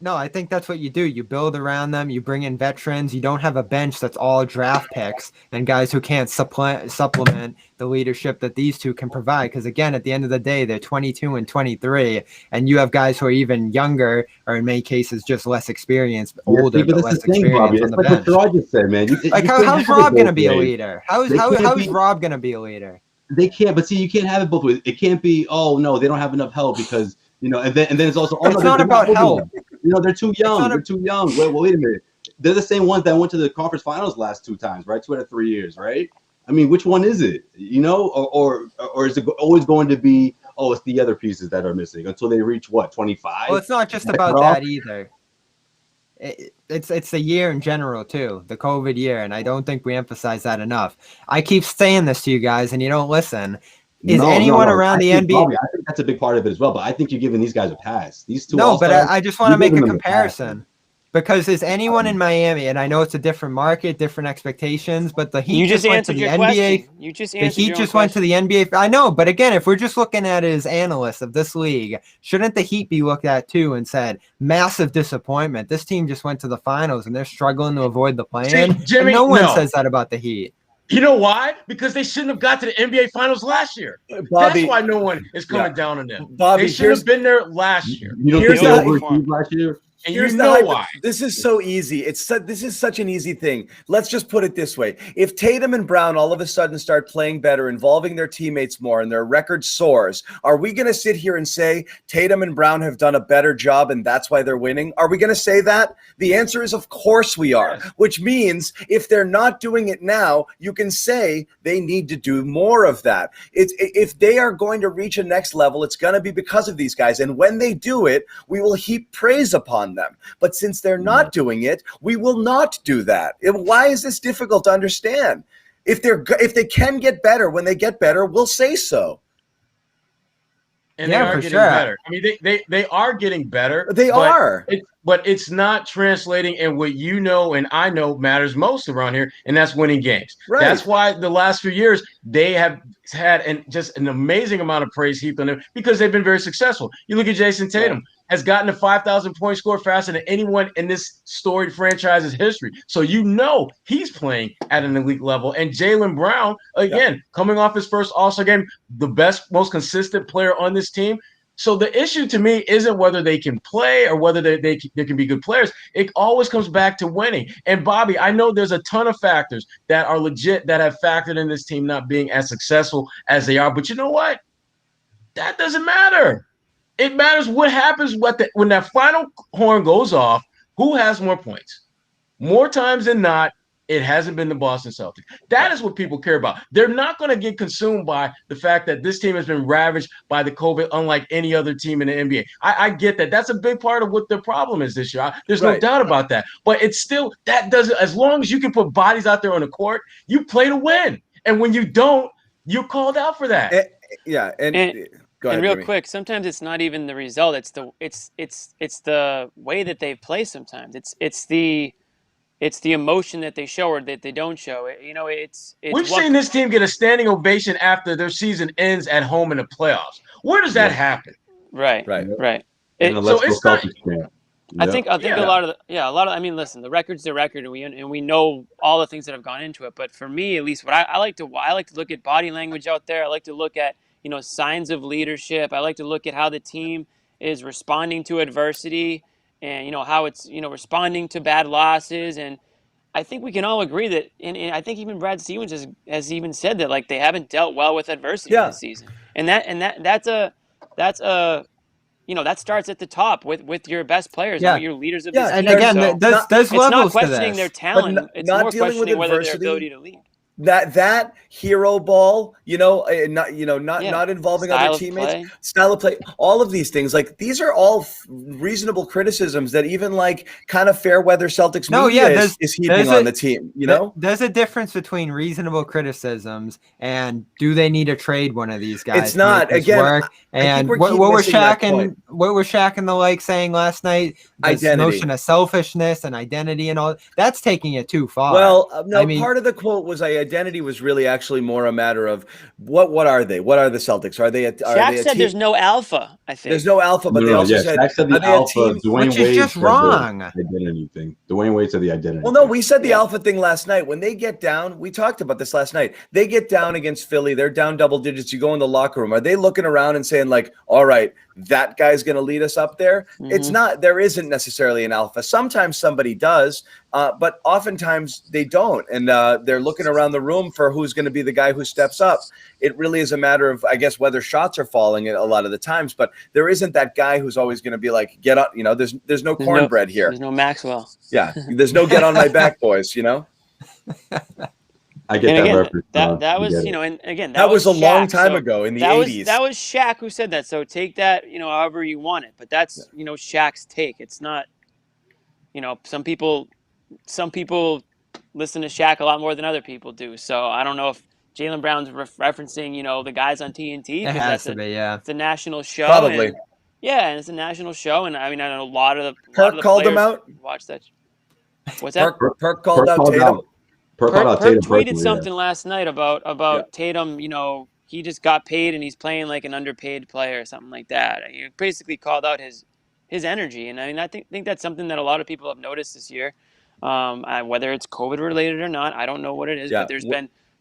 No, I think that's what you do. You build around them. You bring in veterans. You don't have a bench that's all draft picks and guys who can't supplement the leadership that these 2 can provide. Because, again, at the end of the day, they're 22 and 23, and you have guys who are even younger or, in many cases, just less experienced, older, but less experienced on the bench. What I just said, man. How's Rob going to be a leader? How's Rob going to be a leader? They can't. But see, you can't have it both ways. It can't be, oh no, they don't have enough help because and then it's also, oh no, it's not about help. They're too young. They're too young. Wait a minute. They're the same ones that went to the conference finals last 2 times, right? 2 out of 3 years, right? I mean, which one is it? Or is it always going to be, oh, it's the other pieces that are missing until they reach what, 25? Well, it's not just about that either. It's the year in general too, the COVID year, and I don't think we emphasize that enough. I keep saying this to you guys, and you don't listen. Anyone around the NBA? Probably, I think that's a big part of it as well. But I think you're giving these guys a pass. These two. No, but I just want to make a comparison. Because is anyone in Miami, and I know it's a different market, different expectations, but the Heat just went to the NBA. You just answered the Heat just went to the NBA. I know, but again, if we're just looking at it as analysts of this league, shouldn't the Heat be looked at too and said, massive disappointment? This team just went to the finals and they're struggling to avoid the play-in. Jimmy, no one says that about the Heat. You know why? Because they shouldn't have got to the NBA Finals last year. Bobby, that's why no one is coming down on them. Bobby, they should have been there last year. You don't think they overachieved last year? And you know why. This is so easy. This is such an easy thing. Let's just put it this way. If Tatum and Brown all of a sudden start playing better, involving their teammates more, and their record soars, are we going to sit here and say Tatum and Brown have done a better job and that's why they're winning? Are we going to say that? The answer is of course we are, which means if they're not doing it now, you can say they need to do more of that. If they are going to reach a next level, it's going to be because of these guys. And when they do it, we will heap praise upon them. But since they're not doing it, we will not do that. Why is this difficult to understand? If they can get better, when they get better, we'll say so. And they are getting better. I mean, they are getting better. But it's not translating in what you know and I know matters most around here, and that's winning games. Right. That's why the last few years they have had just an amazing amount of praise heaped on them because they've been very successful. You look at Jayson Tatum, has gotten a 5,000 point score faster than anyone in this storied franchise's history. So he's playing at an elite level. And Jaylen Brown, again, coming off his first All-Star game, the best, most consistent player on this team. So the issue to me isn't whether they can play or whether they can be good players. It always comes back to winning. And Bobby, I know there's a ton of factors that are legit that have factored in this team not being as successful as they are. But you know what? That doesn't matter. It matters what happens when that final horn goes off, who has more points. More times than not, it hasn't been the Boston Celtics. That is what people care about. They're not going to get consumed by the fact that this team has been ravaged by the COVID, unlike any other team in the NBA. I get that. That's a big part of what the problem is this year. There's no doubt about that. But it's still, that doesn't, as long as you can put bodies out there on the court, you play to win. And when you don't, you're called out for that. Go ahead, real Jimmy. quick, sometimes it's not even the result. It's the way that they play. Sometimes it's the emotion that they show or that they don't show. We've seen this team get a standing ovation after their season ends at home in the playoffs. Where does that happen? Right. So it's not. I think a lot of I mean, listen, the record's the record, and we know all the things that have gone into it. But for me, at least, what I like to look at body language out there. I like to look at signs of leadership. I like to look at how the team is responding to adversity, and how it's responding to bad losses. And I think we can all agree that, and I think even Brad Stevens has even said that, like, they haven't dealt well with adversity this season, and that starts at the top with your best players, your leaders of this team. And again, there's it's levels not to questioning this. their talent; it's more questioning whether their ability to lead. That hero ball, not involving other teammates, style of play, all of these things, like, these are all reasonable criticisms that even kind of fair weather Celtics media is heaping on the team. There's a difference between reasonable criticisms and do they need to trade one of these guys? It's not again. And what were Shaq and the like saying last night? This notion of selfishness and identity and all that's taking it too far. Well, no, part of the quote was identity was really actually more a matter of what are they? What are the Celtics? Shaq said there's no alpha. I think there's no alpha, but they also said Shaq said the alpha. Which is just wrong. Identity thing. Dwayne Wade said the identity. Well, no, we said the alpha thing last night. When they get down, we talked about this last night. They get down against Philly. They're down double digits. You go in the locker room. Are they looking around and saying all right, that guy's going to lead us up there? Mm-hmm. It's not. There isn't necessarily an alpha. Sometimes somebody does. but oftentimes they don't, and they're looking around the room for who's going to be the guy who steps up. It really is a matter of, I guess, whether shots are falling a lot of the times, but there isn't that guy who's always going to be like, get up, there's no cornbread here. There's no Maxwell. Yeah, there's no get on my back, boys, I get that reference. That was, and again, that was a Shaq, long time ago in the 80s. That was Shaq who said that. So take that, however you want it. But that's, Shaq's take. It's not, some people listen to Shaq a lot more than other people do. So I don't know if Jaylen Brown's referencing, the guys on TNT. It has to be, yeah. It's a national show. Probably. And it's a national show. And I know a lot of the Perk called him out. Watch that. What's that? Perk called out Tatum. Perk tweeted something last night about Tatum. He just got paid and he's playing like an underpaid player or something like that. He basically called out his energy, and I think that's something that a lot of people have noticed this year. Whether it's COVID related or not, I don't know what it is, but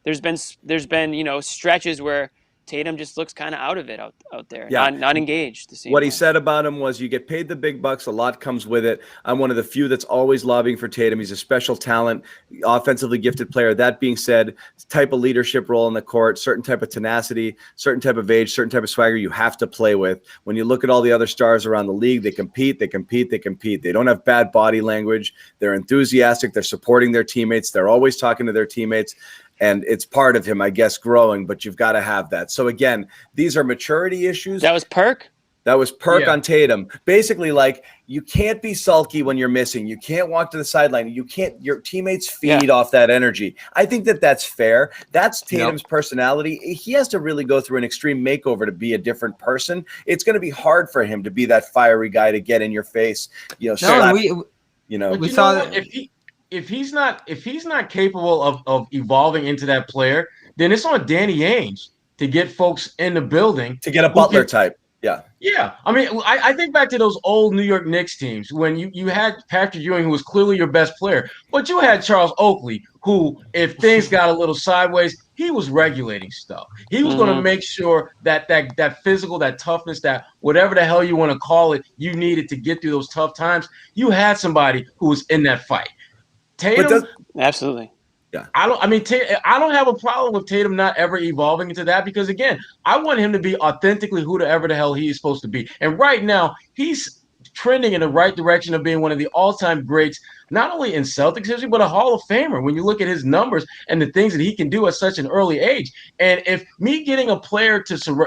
there's been stretches where Tatum just looks kind of out of it out there, not engaged. What he said about him was, you get paid the big bucks, a lot comes with it. I'm one of the few that's always lobbying for Tatum. He's a special talent, offensively gifted player. That being said, type of leadership role in the court, certain type of tenacity, certain type of age, certain type of swagger you have to play with. When you look at all the other stars around the league, they compete. They don't have bad body language. They're enthusiastic. They're supporting their teammates. They're always talking to their teammates. And it's part of him, I guess, growing, but you've got to have that. So again, these are maturity issues. That was Perk? That was Perk on Tatum. Basically, like, you can't be sulky when you're missing. You can't walk to the sideline. Your teammates feed off that energy. I think that's fair. That's Tatum's personality. He has to really go through an extreme makeover to be a different person. It's going to be hard for him to be that fiery guy to get in your face. We saw that if he's not capable of evolving into that player, then it's on Danny Ainge to get folks in the building to get a Butler type. Yeah. Yeah. I mean, I think back to those old New York Knicks teams when you had Patrick Ewing, who was clearly your best player, but you had Charles Oakley, who, if things got a little sideways, he was regulating stuff. He was going to make sure that physical, that toughness, that whatever the hell you want to call it, you needed to get through those tough times. You had somebody who was in that fight. Tatum, absolutely. Yeah. I don't have a problem with Tatum not ever evolving into that, because again, I want him to be authentically whoever the hell he is supposed to be. And right now, he's trending in the right direction of being one of the all-time greats, not only in Celtics history, but a Hall of Famer when you look at his numbers and the things that he can do at such an early age. And if me getting a player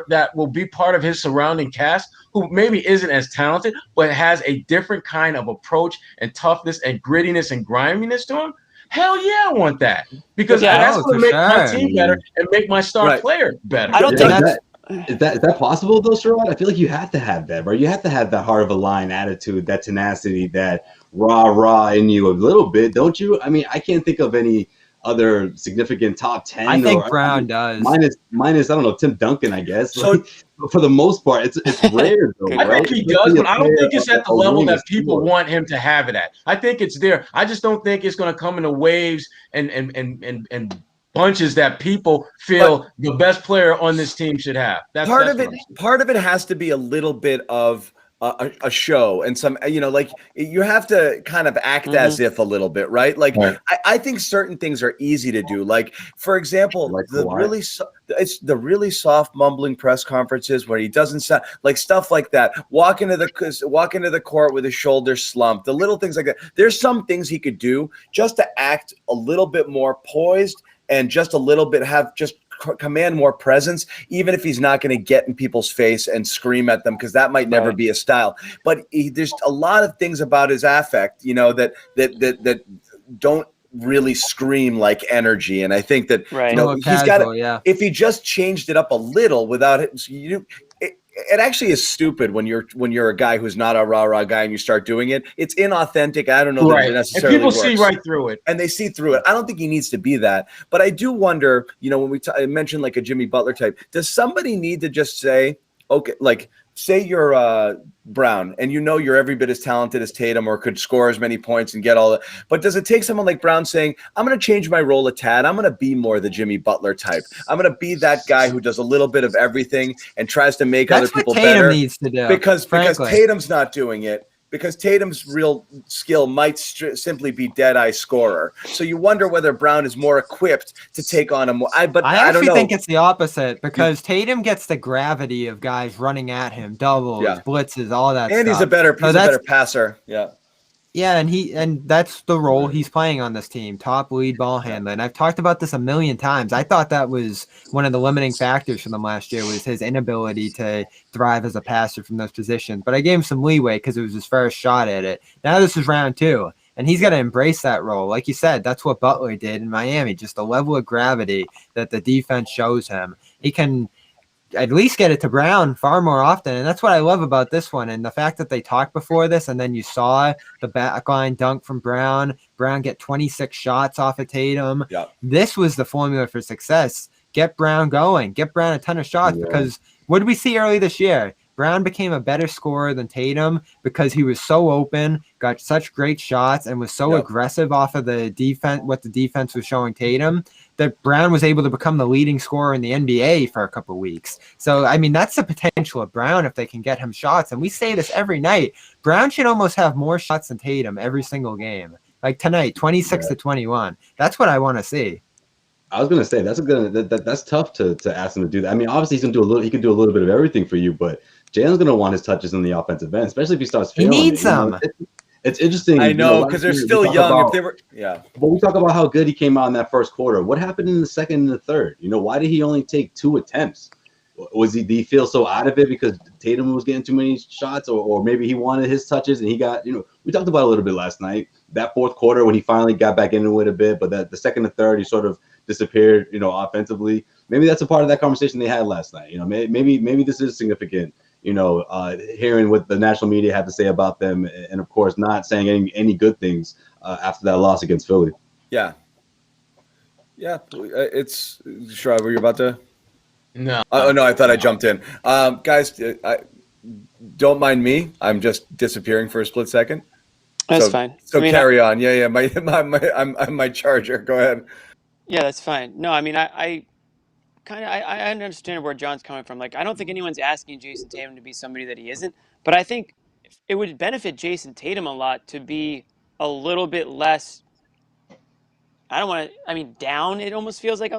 that will be part of his surrounding cast, who maybe isn't as talented, but has a different kind of approach and toughness and grittiness and griminess to him, hell yeah, I want that. Because that's going to make my team better and make my star player better. I don't think that's... Is that possible though, Sherrod? I feel like you have to have that, right? You have to have that heart of a lion attitude, that tenacity, that rah in you a little bit, don't you? I mean, I can't think of any other significant top 10. I think Brown does. Minus, I don't know, Tim Duncan, I guess. So, for the most part, it's rare though. I think he does, but I don't think it's at the level that people want him to have it at. I think it's there. I just don't think it's going to come in the waves and bunches that people feel the best player on this team should have. Part of it has to be a little bit of a show and some, like you have to kind of act as if a little bit, right? Like I think certain things are easy to do. Like, for example, it's the really soft mumbling press conferences where he doesn't sound like stuff like that. Walk into the court with his shoulders slumped, the little things like that. There's some things he could do just to act a little bit more poised and just a little bit command more presence, even if he's not going to get in people's face and scream at them, because that might never be a style. But there's a lot of things about his affect, that don't really scream like energy. And I think that he's got to, if he just changed it up a little without it, it actually is stupid when you're a guy who's not a rah guy and you start doing it. It's inauthentic. I don't know that it necessarily and people works. See right through it, and they see through it. I don't think he needs to be that, but I do wonder. When we mentioned like a Jimmy Butler type, does somebody need to just say, okay, like say you're Brown and you're every bit as talented as Tatum or could score as many points and get all that, but does it take someone like Brown saying, I'm going to change my role a tad, I'm going to be more the Jimmy Butler type, I'm going to be that guy who does a little bit of everything and tries to make other people better? Needs to do, because Tatum's not doing it, because Tatum's real skill might simply be dead-eye scorer. So you wonder whether Brown is more equipped to take on him. I don't actually know. think it's the opposite because Tatum gets the gravity of guys running at him, doubles, blitzes, all that and stuff. He's a better passer. Yeah. Yeah, and that's the role he's playing on this team, top lead ball handler. And I've talked about this a million times. I thought that was one of the limiting factors for them last year was his inability to thrive as a passer from those positions. But I gave him some leeway because it was his first shot at it. Now this is round 2, and he's got to embrace that role. Like you said, that's what Butler did in Miami, just the level of gravity that the defense shows him. He can at least get it to Brown far more often. And that's what I love about this one. And the fact that they talked before this, and then you saw the backline dunk from Brown get 26 shots off of Tatum. Yep. This was the formula for success. Get Brown going, get Brown a ton of shots because what did we see early this year? Brown became a better scorer than Tatum because he was so open, got such great shots, and was so aggressive off of the defense, what the defense was showing Tatum, that Brown was able to become the leading scorer in the NBA for a couple of weeks. So, I mean, that's the potential of Brown if they can get him shots. And we say this every night. Brown should almost have more shots than Tatum every single game. Like tonight, 26 to 21. That's what I want to see. I was gonna say that's tough to ask him to do that. I mean, obviously he can do a little bit of everything for you, but Jalen's gonna want his touches in the offensive end, especially if he starts failing. He needs them. It's interesting. I know because they're still young. If they were, But we talk about how good he came out in that first quarter. What happened in the second and the third? Why did he only take 2 attempts? Did he feel so out of it because Tatum was getting too many shots, or maybe he wanted his touches and he got, we talked about it a little bit last night. That fourth quarter when he finally got back into it a bit, but the second and third he sort of disappeared, offensively. Maybe that's a part of that conversation they had last night. Maybe this is significant. Hearing what the national media had to say about them, and of course not saying any good things after that loss against Philly. Yeah. It's Shrub. Were you about to? No. Oh no, I thought I jumped in. Guys, don't mind me. I'm just disappearing for a split second. That's fine. So carry on. Yeah. I'm my charger. Go ahead. Yeah, that's fine. No, I mean, I understand where John's coming from. Like, I don't think anyone's asking Jayson Tatum to be somebody that he isn't, but I think it would benefit Jayson Tatum a lot to be a little bit less. Down. It almost feels like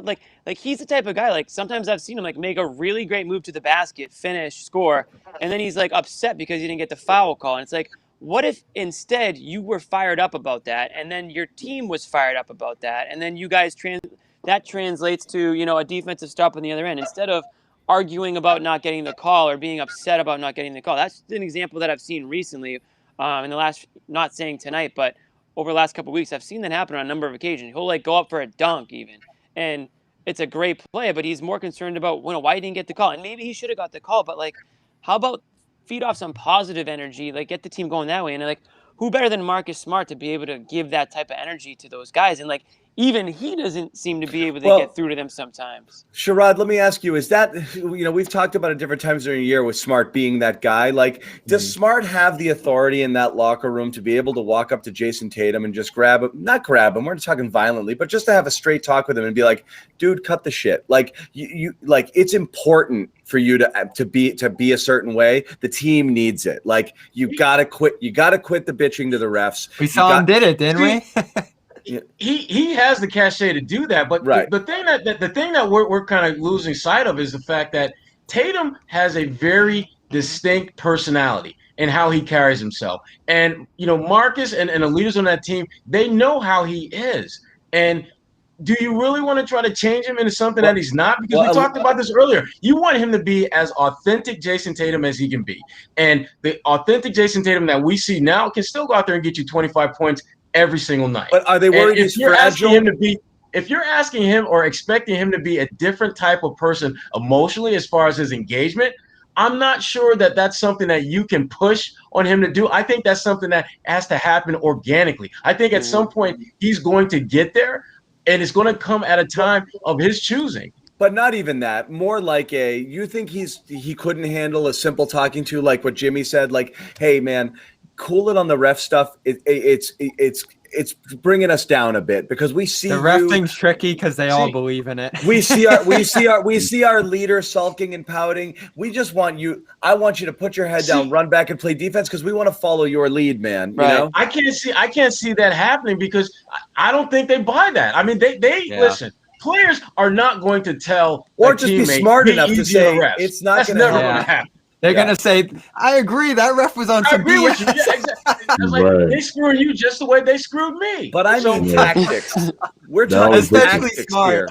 he's the type of guy. Like sometimes I've seen him like make a really great move to the basket, finish, score, and then he's like upset because he didn't get the foul call. And it's like, what if instead you were fired up about that, and then your team was fired up about that, and then you guys that translates to a defensive stop on the other end instead of arguing about not getting the call or being upset about not getting the call. That's an example that I've seen recently in the last, not saying tonight, but over the last couple of weeks. I've seen that happen on a number of occasions. He'll like go up for a dunk even, and it's a great play, but he's more concerned about why he didn't get the call. And maybe he should have got the call, but like, how about feed off some positive energy, like get the team going that way? And like, who better than Marcus Smart to be able to give that type of energy to those guys? And like, even he doesn't seem to be able to get through to them sometimes. Sherrod, let me ask you, is that, we've talked about it different times during the year with Smart being that guy. Like, does Smart have the authority in that locker room to be able to walk up to Jayson Tatum and just not grab him, we're not talking violently, but just to have a straight talk with him and be like, dude, cut the shit. Like, you like, it's important for you to be a certain way. The team needs it. Like, you gotta quit the bitching to the refs. We saw him did it, didn't we? He has the cachet to do that, but the thing that we're kind of losing sight of is the fact that Tatum has a very distinct personality in how he carries himself. And Marcus and the leaders on that team, they know how he is. And do you really want to try to change him into something that he's not? Because we talked about this earlier. You want him to be as authentic Jayson Tatum as he can be. And the authentic Jayson Tatum that we see now can still go out there and get you 25 points every single night. But are they worried he's fragile? If you're asking him or expecting him to be a different type of person emotionally as far as his engagement, I'm not sure that that's something that you can push on him to do. I think that's something that has to happen organically. I think at some point he's going to get there, and it's going to come at a time of his choosing. But not even that. More like you think he couldn't handle a simple talking to, like what Jimmy said, like, hey man, cool it on the ref stuff. It's it's bringing us down a bit because we see the ref thing's tricky because they all believe in it. We see our leader sulking and pouting. We just want you. I want you to put your head down, run back, and play defense because we want to follow your lead, man. Right. You know? I can't see that happening because I don't think they buy that. I mean, they listen. Players are not going to tell or just be smart enough to say it's not. That's never going to happen. They're gonna say, "I agree. That ref was on some BS." With you. Yeah, exactly. It's like they screwing you just the way they screwed me. But I mean tactics. We're talking tactics here.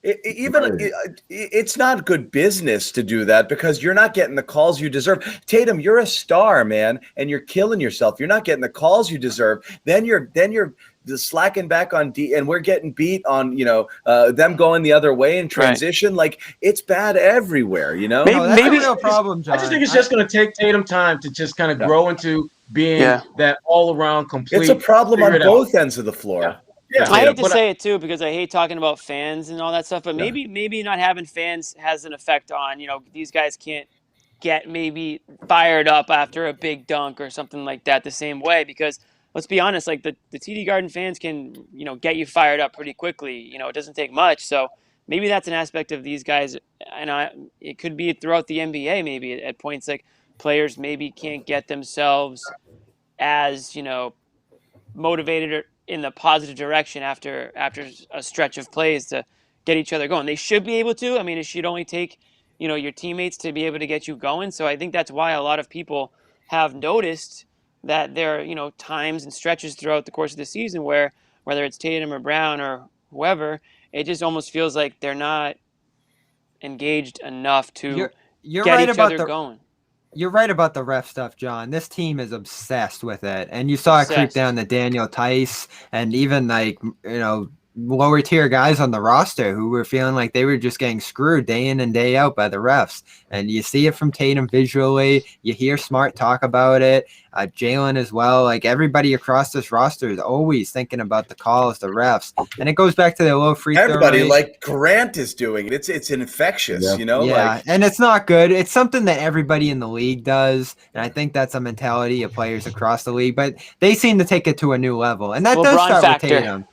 It's not good business to do that because you're not getting the calls you deserve. Tatum, you're a star, man, and you're killing yourself. You're not getting the calls you deserve. Then you're slacking back on D, and we're getting beat on them going the other way in transition. Right. Like it's bad everywhere. Maybe no problem, John. I just think it's just going to take Tatum time to just kind of grow into being that all around complete. It's a problem on both ends of the floor. Yeah, I hate to say it too because I hate talking about fans and all that stuff, but maybe not having fans has an effect on, these guys can't get maybe fired up after a big dunk or something like that the same way because let's be honest, like the TD Garden fans can, get you fired up pretty quickly. It doesn't take much. So maybe that's an aspect of these guys. And it could be throughout the NBA, maybe at points like players maybe can't get themselves as, motivated in the positive direction after a stretch of plays to get each other going. They should be able to. I mean, it should only take, your teammates to be able to get you going. So I think that's why a lot of people have noticed that there are, times and stretches throughout the course of the season where whether it's Tatum or Brown or whoever, it just almost feels like they're not engaged enough to get each other going. You're right about the ref stuff, John. This team is obsessed with it. And you saw it creep down to Daniel Tice and even lower tier guys on the roster who were feeling like they were just getting screwed day in and day out by the refs. And you see it from Tatum visually. You hear Smart talk about it. Jaylen as well. Like everybody across this roster is always thinking about the calls, the refs. And it goes back to the low free throw Everybody rate. like Grant is doing it. It's infectious, Yeah, and it's not good. It's something that everybody in the league does. And I think that's a mentality of players across the league. But they seem to take it to a new level. And that does start with Tatum.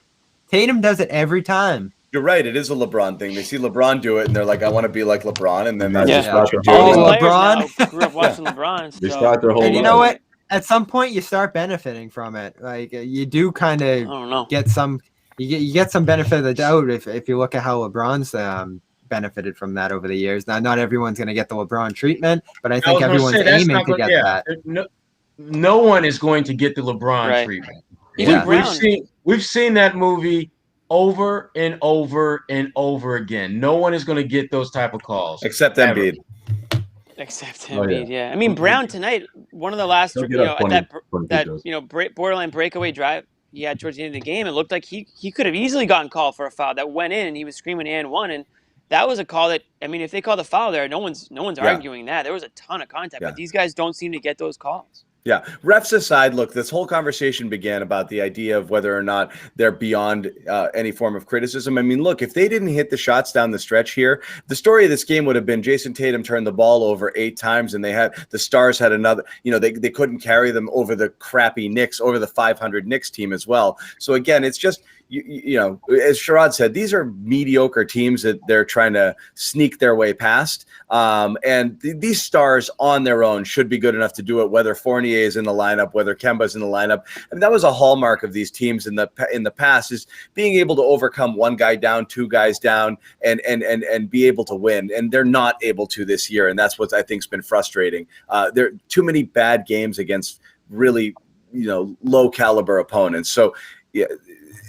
Tatum does it every time. You're right. It is a LeBron thing. They see LeBron do it, and they're like, "I want to be like LeBron," and then that's just what you do. LeBron grew up watching LeBron. They start their whole. And you know what? At some point, you start benefiting from it. Like you do kind of get some. You get some benefit of the doubt if you look at how LeBron's benefited from that over the years. Now, not everyone's going to get the LeBron treatment, but I think everyone's aiming to get that. No one is going to get the LeBron treatment. We've seen that movie over and over and over again. No one is going to get those type of calls except Embiid. Except Embiid, yeah. I mean, Brown tonight, one of the last, borderline breakaway drive he had towards the end of the game, it looked like he could have easily gotten called for a foul that went in, and he was screaming and one, and that was a call that, I mean, if they call the foul there, no one's arguing that. There was a ton of contact, but these guys don't seem to get those calls. Yeah. Refs aside, look, this whole conversation began about the idea of whether or not they're beyond any form of criticism. I mean, look, if they didn't hit the shots down the stretch here, the story of this game would have been Jayson Tatum turned the ball over 8 times and the Stars had another, they couldn't carry them over the crappy Knicks, over the 500 Knicks team as well. So again, it's just, as Sherrod said, these are mediocre teams that they're trying to sneak their way past. And these stars on their own should be good enough to do it, whether Fournier is in the lineup, whether Kemba's in the lineup. I mean, that was a hallmark of these teams in the past, is being able to overcome one guy down, 2 guys down, and be able to win. And they're not able to this year. And that's what I think's been frustrating. There are too many bad games against really, low caliber opponents. So yeah,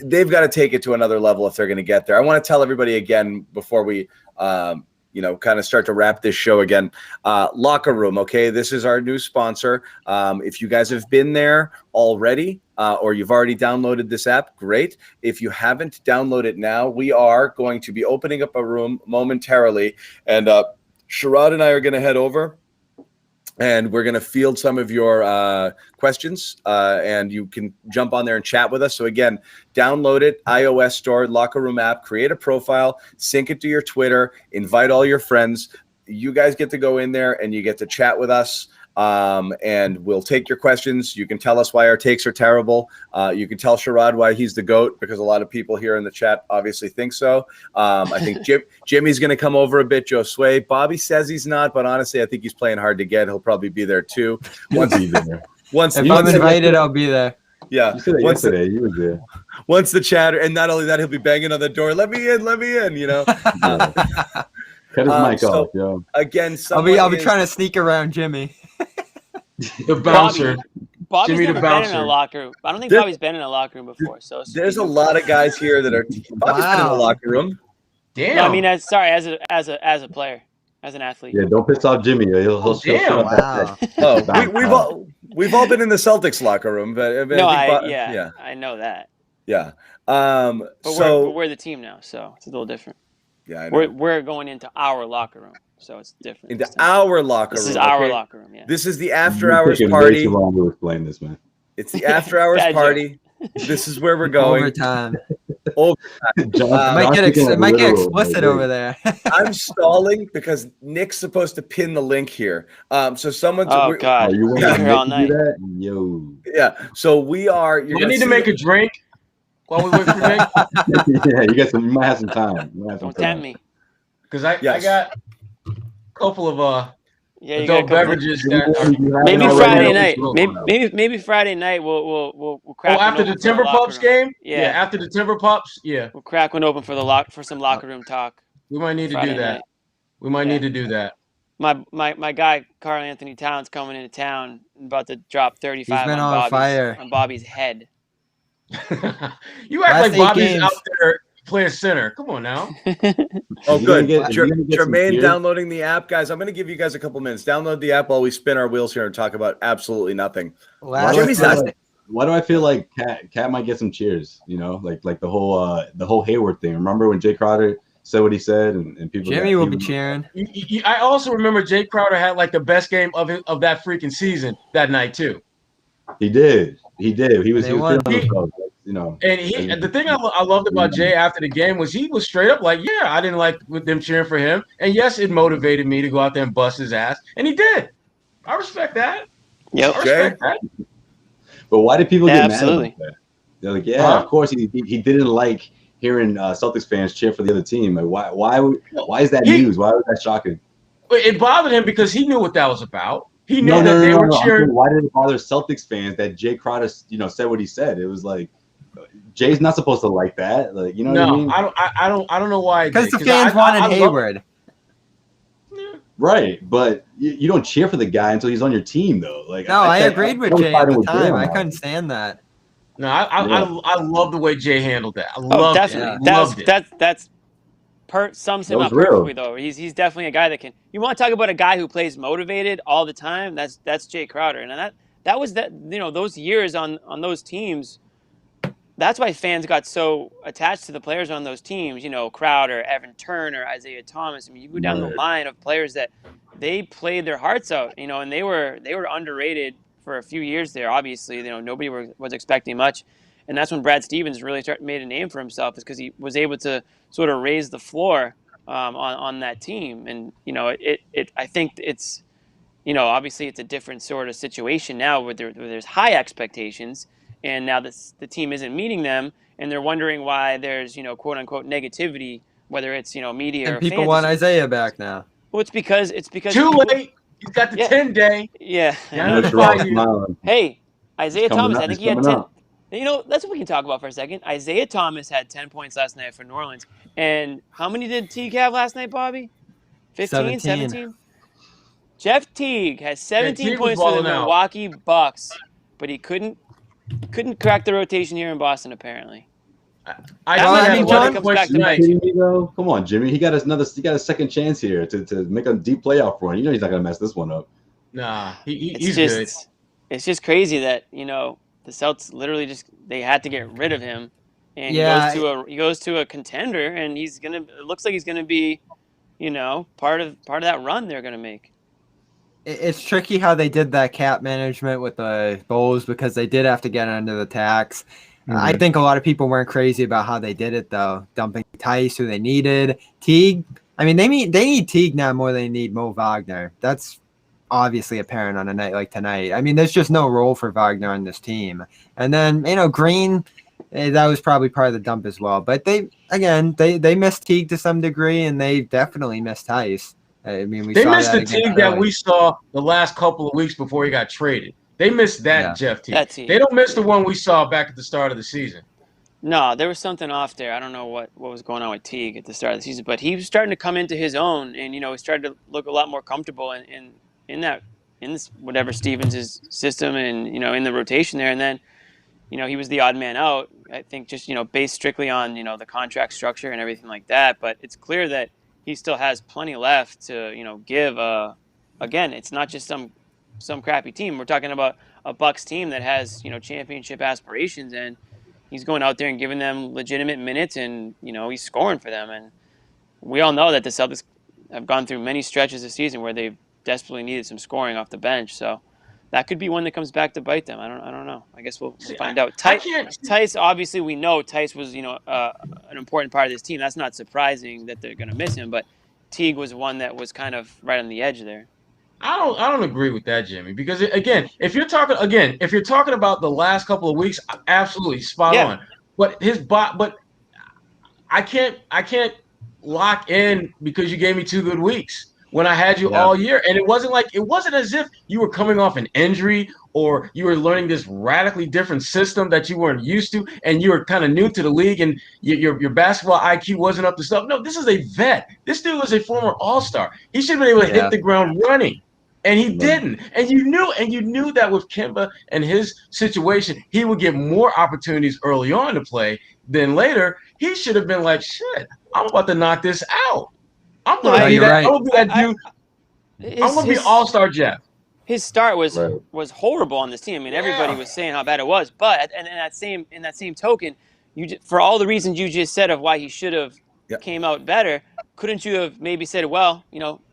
they've got to take it to another level if they're going to get there. I want to tell everybody again before we, kind of start to wrap this show again. Locker Room, okay? This is our new sponsor. If you guys have been there already or you've already downloaded this app, great. If you haven't, download it now. We are going to be opening up a room momentarily, and Sherrod and I are going to head over. And we're going to field some of your questions, and you can jump on there and chat with us. So, again, download it, iOS store, Locker Room app, create a profile, sync it to your Twitter, invite all your friends. You guys get to go in there, and you get to chat with us. and we'll take your questions. You can tell us why our takes are terrible. You can tell Sherrod why he's the GOAT, because a lot of people here in the chat obviously think so. I think Jimmy's going to come over a bit. Joe Sway. Bobby says he's not, but honestly, I think he's playing hard to get. He'll probably be there too. Once if I'm invited, I'll be there. Yeah. You said that yesterday. You was there. Once the chatter, and not only that, he'll be banging on the door. Let me in. You know. Cut his mic off, yo. Again, I'll be trying to sneak around Jimmy. The bouncer. Bobby's Jimmy the never been in a bouncer. locker room. I don't think Bobby's been in a locker room before. So there's a lot of guys here that are. Bobby's been in the locker room. Damn. No, I mean, as a player, as an athlete. Yeah, don't piss off Jimmy. He'll damn. Wow. Oh, we've all been in the Celtics locker room, but No, I know that. Yeah. But So we're the team now, so it's a little different. yeah, I know. We're going into our locker room, so it's different. Into our locker room. This is our locker room. Yeah. This is the after hours Way party. too long to explain this, man. It's the after hours Bad party. This is where we're going. Overtime. Overtime. It might get explicit over there. I'm stalling because Nick's supposed to pin the link here. So someone's. Oh God, You want we're here all to night. do that? Yo. Yeah. So we are. Do I need to make a drink while we wait for Nick? Yeah, you might have some time. Don't tempt me. Because I got a couple of Yeah, you adult got beverages. That maybe are Friday ready. night. Maybe Friday night we'll crack. Oh, after one the open for Timber locker Pups room. game? Yeah. After the Timber Pups? Yeah. We'll crack one open for some locker room talk. We might need to Friday do that. night. We might Yeah. need to do that. My guy Karl Anthony Towns coming into town, about to drop 35 He's been on fire. on Bobby's head. You act Last like 8 Bobby's games. out there playing center. Come on now. Oh, good. You're gonna get some Jermaine beer? downloading the app, guys. I'm going to give you guys a couple minutes. Download the app while we spin our wheels here and talk about absolutely nothing. Jimmy's not. Why do I feel like Cat might get some cheers? You know, like the whole Hayward thing. Remember when Jay Crowder said what he said, and people. Jimmy will be cheering. I also remember Jay Crowder had like the best game of that freaking season that night too. He did. He was won. feeling himself, you know. And the thing I loved about Jay after the game was he was straight up like, yeah, I didn't like with them cheering for him, and yes, it motivated me to go out there and bust his ass, and he did. I respect that. Yep. I respect that. But why did people get Absolutely. mad about that? They're like, yeah, of course he didn't like hearing Celtics fans cheer for the other team. Like, why is that news? Why was that shocking? It bothered him because he knew what that was about. He knew No, that they were no. cheering. Why did it bother Celtics fans that Jay Crowder, said what he said? It was like Jay's not supposed to like that. Like, you know what I mean? I don't know why. Because the fans wanted Hayward. Right, but you don't cheer for the guy until he's on your team, though. Like, No, I agreed with Jay at the time. I couldn't stand that. No, I love the way Jay handled that. I Oh, loved definitely. it. Loved it. That's sums him That up was real. perfectly though. He's definitely a guy that can. You want to talk about a guy who plays motivated all the time? That's Jay Crowder, and that was those years on those teams. That's why fans got so attached to the players on those teams. Crowder, Evan Turner, Isaiah Thomas. I mean, you go down the line of players that they played their hearts out. And they were underrated for a few years there. Obviously, nobody was expecting much. And that's when Brad Stevens really made a name for himself, is because he was able to sort of raise the floor on that team. And I think it's obviously it's a different sort of situation now where there's high expectations, and now the team isn't meeting them, and they're wondering why there's quote unquote negativity, whether it's media And or people fans. want Isaiah back now. Well, it's because Too late. He's got the 10-day. Yeah. Smiling. Hey, Isaiah Thomas. I think he had 10. Up. That's what we can talk about for a second. Isaiah Thomas had 10 points last night for New Orleans. And how many did Teague have last night, Bobby? 15, 17? Jeff Teague has 17 Teague was points for the balling out. Milwaukee Bucks, but he couldn't crack the rotation here in Boston, apparently. John comes back to tonight. Kidding me, though? Come on, Jimmy. He got a second chance here to make a deep playoff run. He's not gonna mess this one up. Nah, It's he's just, good. It's just crazy that the Celtics literally they had to get rid of him, and he goes to a contender, and it looks like he's gonna be, part of that run they're gonna make. It's tricky how they did that cap management with the Bulls, because they did have to get under the tax. Mm-hmm. I think a lot of people weren't crazy about how they did it, though. Dumping Tice, who they needed. Teague. I mean, they need Teague now more than they need Mo Wagner. That's obviously apparent on a night like tonight. I mean, there's just no role for Wagner on this team. And then, Green, that was probably part of the dump as well. But they missed Teague to some degree, and they definitely missed Tice. I mean, they missed the Teague that we saw the last couple of weeks before he got traded. They missed that Jeff Teague. They don't miss the one we saw back at the start of the season. No, there was something off there. I don't know what was going on with Teague at the start of the season, but he was starting to come into his own, and he started to look a lot more comfortable in this whatever Stevens' system, and in the rotation there. And then he was the odd man out. I think just based strictly on the contract structure and everything like that. But it's clear that he still has plenty left to give. Again, it's not just some crappy team. We're talking about a Bucks team that has championship aspirations, and he's going out there and giving them legitimate minutes, and he's scoring for them. And we all know that the Celtics have gone through many stretches this season where they've desperately needed some scoring off the bench. So that could be one that comes back to bite them. I don't know. I guess we'll find out. Tice, obviously, we know Tice was an important part of this team. That's not surprising that they're going to miss him. But Teague was one that was kind of right on the edge there. I don't agree with that, Jimmy, because if you're talking about the last couple of weeks, absolutely spot on. But I can't lock in because you gave me 2 good weeks when I had you all year, and it wasn't as if you were coming off an injury or you were learning this radically different system that you weren't used to, and you were kind of new to the league, and your basketball IQ wasn't up to stuff. No, this is a vet. This dude was a former All-Star. He should have been able to hit the ground running. And he didn't. And you knew that with Kemba and his situation, he would get more opportunities early on to play than later. He should have been like, shit, I'm about to knock this out. I'm going to be that. Right. I'm going to be that dude. I'm going to be All-Star Jeff. His start was horrible on this team. I mean, everybody was saying how bad it was. But in that same token, for all the reasons you just said of why he should have came out better, couldn't you have maybe said, well,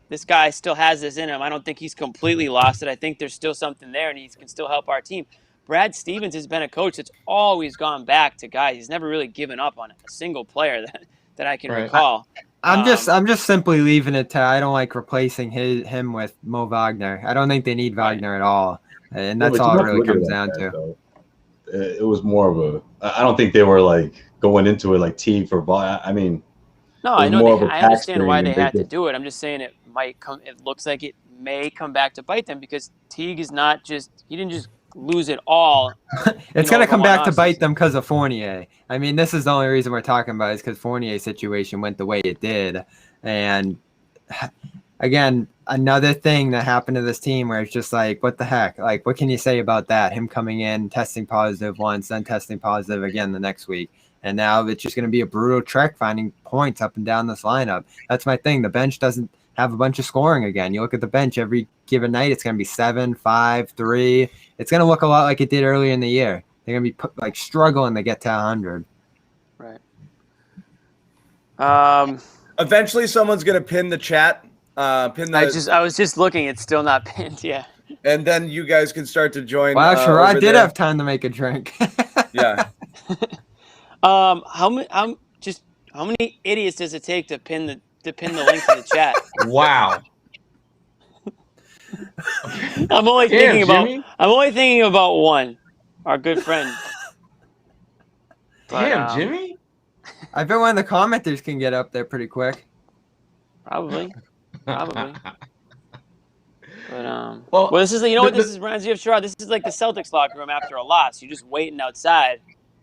this guy still has this in him. I don't think he's completely lost it. I think there's still something there, and he can still help our team. Brad Stevens has been a coach that's always gone back to guys. He's never really given up on a single player that I can recall. I'm just simply leaving it to I don't like replacing him with Mo Wagner. I don't think they need Wagner at all, and that's all it really comes down to. It was more of I don't think they were like going into it like Teague for Wagner. I mean. No, I know. I understand why they had to do it. I'm just saying it might come. It looks like it may come back to bite them because Teague is not just. He didn't just lose it all. It's going to come back to bite them because of Fournier. I mean, this is the only reason we're talking about is because Fournier's situation went the way it did, and again, another thing that happened to this team where it's just like, what the heck? Like, what can you say about that? Him coming in, testing positive once, then testing positive again the next week. And now it's just going to be a brutal trek finding points up and down this lineup. That's my thing. The bench doesn't have a bunch of scoring again. You look at the bench every given night, it's going to be 7, 5, 3. It's going to look a lot like it did earlier in the year. They're going to be struggling to get to 100. Right. Eventually, someone's going to pin the chat. I was just looking. It's still not pinned. Yeah. And then you guys can start to join. Wow, Sherrod did have time to make a drink. Yeah. How many idiots does it take to pin the link to the chat? Wow. I'm only thinking about one, our good friend. Damn, Jimmy. I bet one of the commenters can get up there pretty quick. Probably. But this is this reminds me of Sherrod. This is like the Celtics locker room after a loss. You're just waiting outside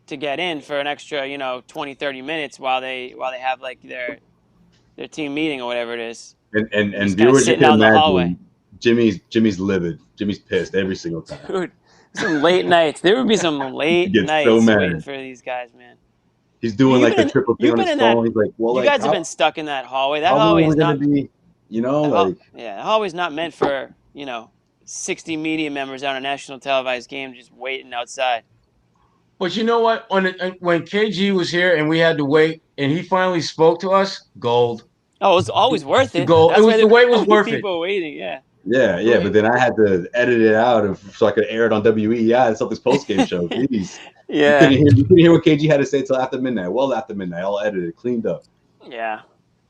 to get in for an extra 20, 30 minutes while they have like their team meeting or whatever it is. And viewers, you can imagine Jimmy's livid. Jimmy's pissed every single time. Dude, some late nights. There would be some late nights waiting for these guys, man. He's doing like the triple thing on his phone. He's like, well, you guys have been stuck in that hallway. That hallway is not be, the hallway's not meant for 60 media members on a national televised game just waiting outside. But you know what? When KG was here and we had to wait, and he finally spoke to us, gold. Oh, it was always worth it. Gold. It was the way it was worth it. People waiting, yeah. Yeah, but then I had to edit it out so I could air it on WEI and Celtics postgame show. Please. Yeah. You couldn't hear what KG had to say till after midnight. Well, after midnight, all edited, cleaned up. Yeah.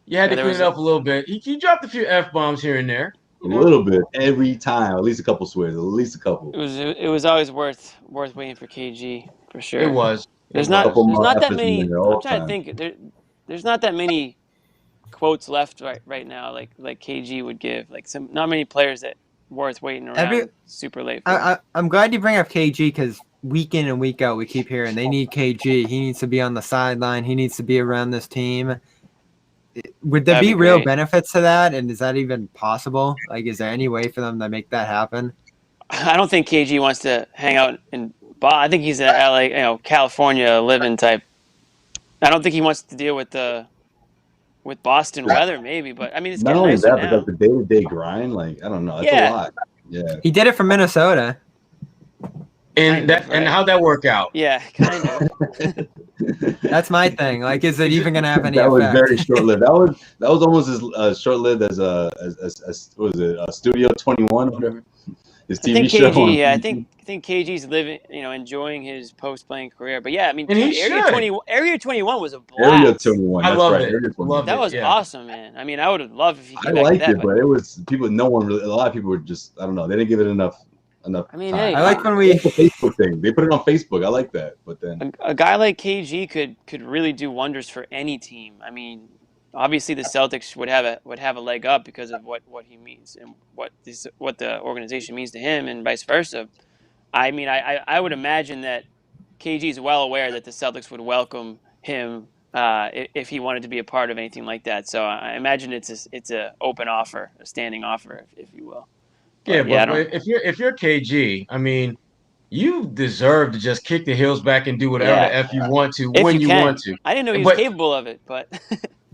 You had to clean it up a little bit. He dropped a few F-bombs here and there. A little bit every time, at least a couple swears, at least a couple. It was always worth waiting for KG for sure. It was. There's It not was. Couple there's more not that efforts many. in there all I'm the trying to time. think. There's not that many quotes left right now like KG would give. Like not many players that worth waiting around super late for. I'm glad you bring up KG because week in and week out we keep hearing they need KG. He needs to be on the sideline. He needs to be around this team. Would there That'd be be real great. benefits to that? And is that even possible? Like, is there any way for them to make that happen? I don't think KG wants to hang out in. I think he's an LA, California living type. I don't think he wants to deal with Boston weather, maybe. But I mean, it's Not getting only nicer that, but now. like the day-to-day grind, like I don't know, it's a Yeah. lot. Yeah. He did it from Minnesota. And and how'd that work out? Yeah, kind of. That's my thing. Like, is it even gonna have any That was effect? very short-lived. That was almost as short-lived as what was it, Studio 21 or whatever. His I think TV show. KG. Yeah, I think KG's living, enjoying his post-playing career. But yeah, I mean, And dude, he Area 21 was a Area blast. 21. I That's loved right. it. Area 21. Loved That it, was yeah. awesome, man. I mean, I would have loved if he I came back to liked that. it, but it was people. No one really. A lot of people were just. I don't know. They didn't give it enough. I mean, time. hey, I like when It's the Facebook thing. They put it on Facebook. I like that. But then a guy like KG could really do wonders for any team. I mean, obviously the Celtics would have a leg up because of what he means and what the organization means to him, and vice versa. I mean, I would imagine that KG is well aware that the Celtics would welcome him if he wanted to be a part of anything like that. So I imagine it's a open offer, a standing offer, if you will. But, But if you're KG, I mean, you deserve to just kick the heels back and do whatever the F you want to if when you can. want to. I didn't know he was capable of it, but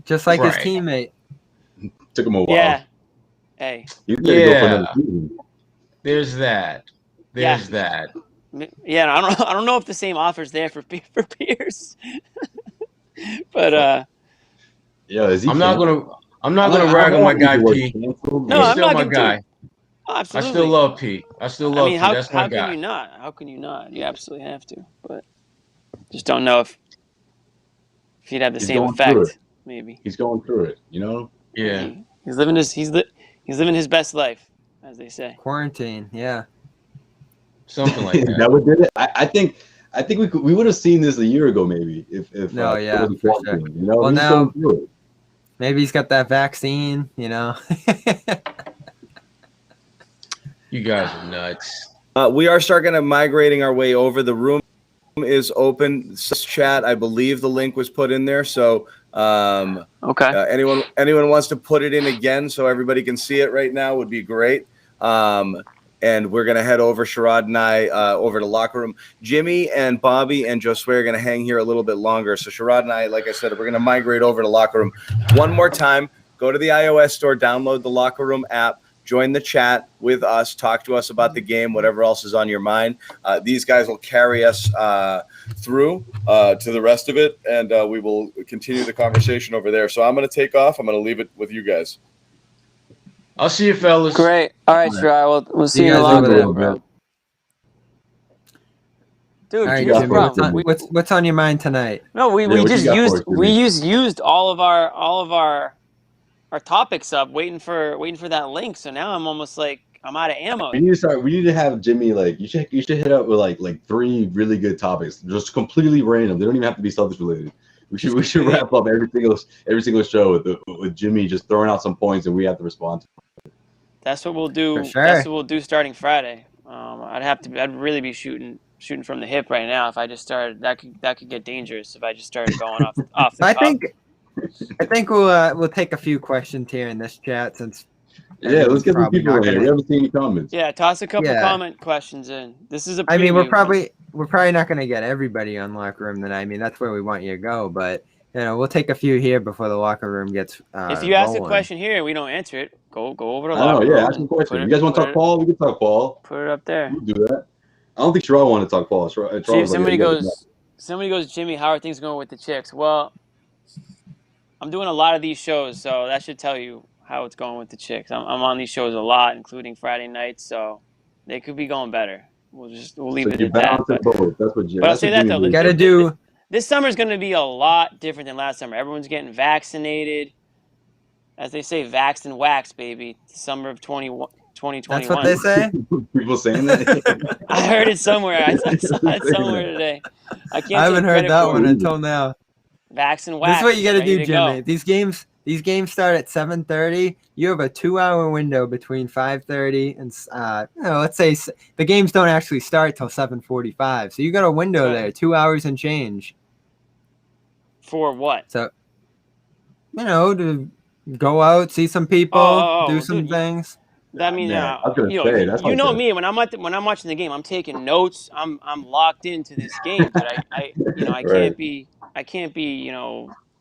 just like his Right. teammate. took him a while. yeah. Hey. He's gonna go for another season. There's that. There's that. Yeah, I don't know if the same offer's there for Pierce. But Yeah, is he I'm not canceled? gonna rag on my guy P. Canceled, No, He's I'm still not my gonna guy. Oh, absolutely. I still love P. I still love P. That's my guy. How can you not? How can you not? You absolutely have to. But just don't know if he'd have the He's same going through effect. it. Maybe. He's going through it. You know. Yeah. He's living his best life, as they say. Quarantine, yeah. Something like that. That what did it. I think we would have seen this a year ago, maybe if No, it yeah, wasn't for quarantine, You know. Well, He's now- going through it. Maybe he's got that vaccine, You guys are nuts. We are starting to migrating our way over. The room is open. This chat, I believe the link was put in there. So Okay. anyone wants to put it in again so everybody can see it right now would be great. And we're going to head over, Sherrod and I, over to locker room. Jimmy and Bobby and Josue are going to hang here a little bit longer. So Sherrod and I, like I said, we're going to migrate over to locker room. One more time, go to the iOS store, download the locker room app, join the chat with us, talk to us about the game, whatever else is on your mind. These guys will carry us through to the rest of it, and we will continue the conversation over there. So I'm going to take off. I'm going to leave it with you guys. I'll see you fellas. Great. All right, Shirai. We'll see you in the guys over locker there, room, bro. Dude, All right, here's the Jimmy, problem. what's on your mind tonight? No, we what just you got used for us, Jimmy? used all of our topics up waiting for that link. So now I'm almost like I'm out of ammo. We need to have Jimmy, like, you should hit up with like 3 really good topics, just completely random. They don't even have to be Celtics related. We should wrap up every single show with Jimmy just throwing out some points and we have to respond to. That's what we'll do. For sure. That's what we'll do starting Friday. I'd really be shooting from the hip right now if I just started. That could get dangerous if I just started going off the I top. think we'll take a few questions here in this chat since Yeah, let's get some probably people not in here. gonna- We haven't seen any comments. Yeah, toss a couple Yeah. comment questions in. This is a I mean, we're preview. probably not going to get everybody on locker room tonight. I mean, that's where we want you to go, but we'll take a few here before the locker room gets. If you ask a rolling. question here and we don't answer it, go over to I know, locker room. yeah, ask some and questions. put You it- guys want to put talk it- Paul? We can talk Paul. Put it up there. We'll do that. I don't think Sherrod wanted to talk Paul. See if somebody goes, Jimmy, how are things going with the chicks? Well, I'm doing a lot of these shows, so that should tell you how it's going with the chicks. I'm on these shows a lot, including Friday nights, so they could be going better. We'll leave it you at that. balance it both. That's what Jimmy. But I'll say that though. You got to do. This summer's going to be a lot different than last summer. Everyone's getting vaccinated. as they say, vaxxed and waxed, baby. Summer of 2021. That's what they say. People saying that. I heard it somewhere. I saw it somewhere today. I can't I haven't take heard credit that for one it. until now. Vax and This wax. is what you got to ready do, go. Jimmy. These games start at 7:30. You have a 2-hour window between 5:30 and let's say the games don't actually start till 7:45. So you got a window there, 2 hours and change. For what? So to go out, see some people, do some things. That means I was gonna say, that's you know like me when I'm watching the game, I'm taking notes. I'm locked into this game, dude. I Right. can't be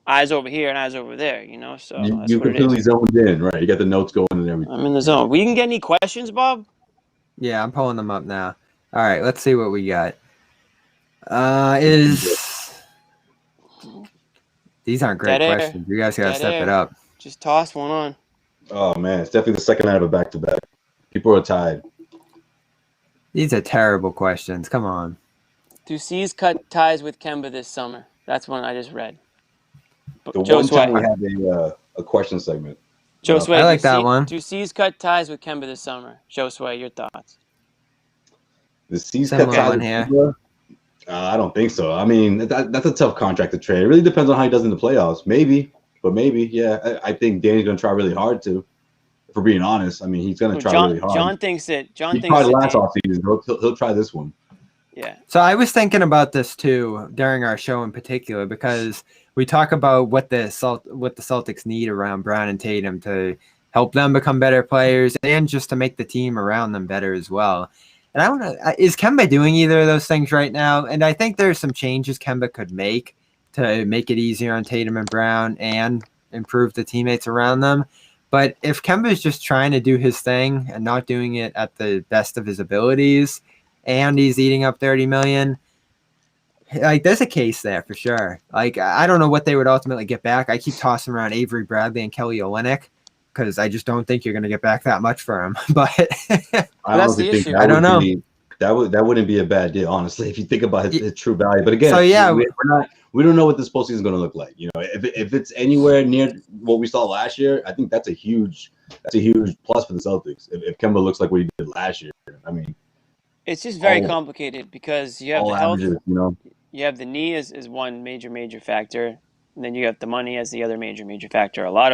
eyes over here and eyes over there. So that's you what it completely is. zoned in, right? You got the notes going and everything. I'm in the zone. We can get any questions, Bob? Yeah, I'm pulling them up now. All right, let's see what we got. These aren't great questions. You guys gotta step it up. Just toss one on. Oh man, it's definitely the second night of a back-to-back. People are tied. These are terrible questions. Come on. Do C's cut ties with Kemba this summer? That's one I just read. The one time we have a question segment. Joe Sway, I like that one. Do C's cut ties with Kemba this summer? Joe Sway, your thoughts? The C's cut ties with Kemba? I don't think so. I mean, that's a tough contract to trade. It really depends on how he does in the playoffs. Maybe, yeah. I think Danny's going to try really hard to. If we're being honest, I mean, he's going to try really hard. John thinks that. He tried last offseason. He'll try this one. Yeah. So I was thinking about this too during our show in particular because we talk about what the Celtics need around Brown and Tatum to help them become better players and just to make the team around them better as well. And I don't know, is Kemba doing either of those things right now? And I think there's some changes Kemba could make to make it easier on Tatum and Brown and improve the teammates around them. But if Kemba is just trying to do his thing and not doing it at the best of his abilities, and he's eating up $30 million, like there's a case there for sure. Like I don't know what they would ultimately get back. I keep tossing around Avery Bradley and Kelly Olynyk because I just don't think you're going to get back that much for him. But I honestly think I don't know. That wouldn't be a bad deal, honestly, if you think about his true value. But again, so yeah, we don't know what this postseason is going to look like. If it's anywhere near what we saw last year, I think that's a huge plus for the Celtics. If Kemba looks like what he did last year, I mean, it's just very complicated because you have the health. Averages, you have the knee as one major factor, and then you have the money as the other major factor. A lot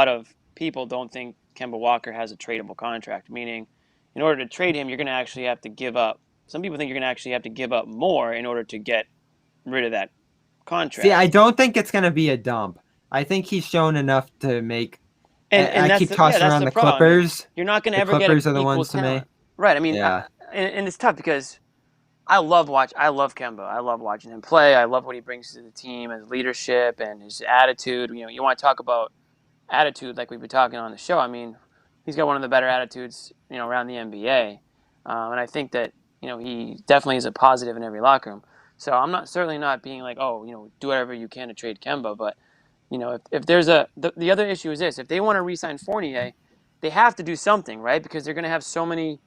of people don't think Kemba Walker has a tradable contract, meaning in order to trade him, you're going to actually have to give up. Some people think you're going to actually have to give up more in order to get rid of that contract. See, I don't think it's going to be a dump. I think he's shown enough to make. And I keep tossing around the Clippers. You're not going to ever get Clippers are the ones to me. Right. I mean, and it's tough because I love Kemba. I love watching him play. I love what he brings to the team as leadership and his attitude. You want to talk about attitude like we've been talking on the show. I mean, he's got one of the better attitudes, around the NBA. And I think that, he definitely is a positive in every locker room. So I'm certainly not being like, do whatever you can to trade Kemba. But, if there's the other issue is this, if they want to re-sign Fournier, they have to do something, right? Because they're going to have so many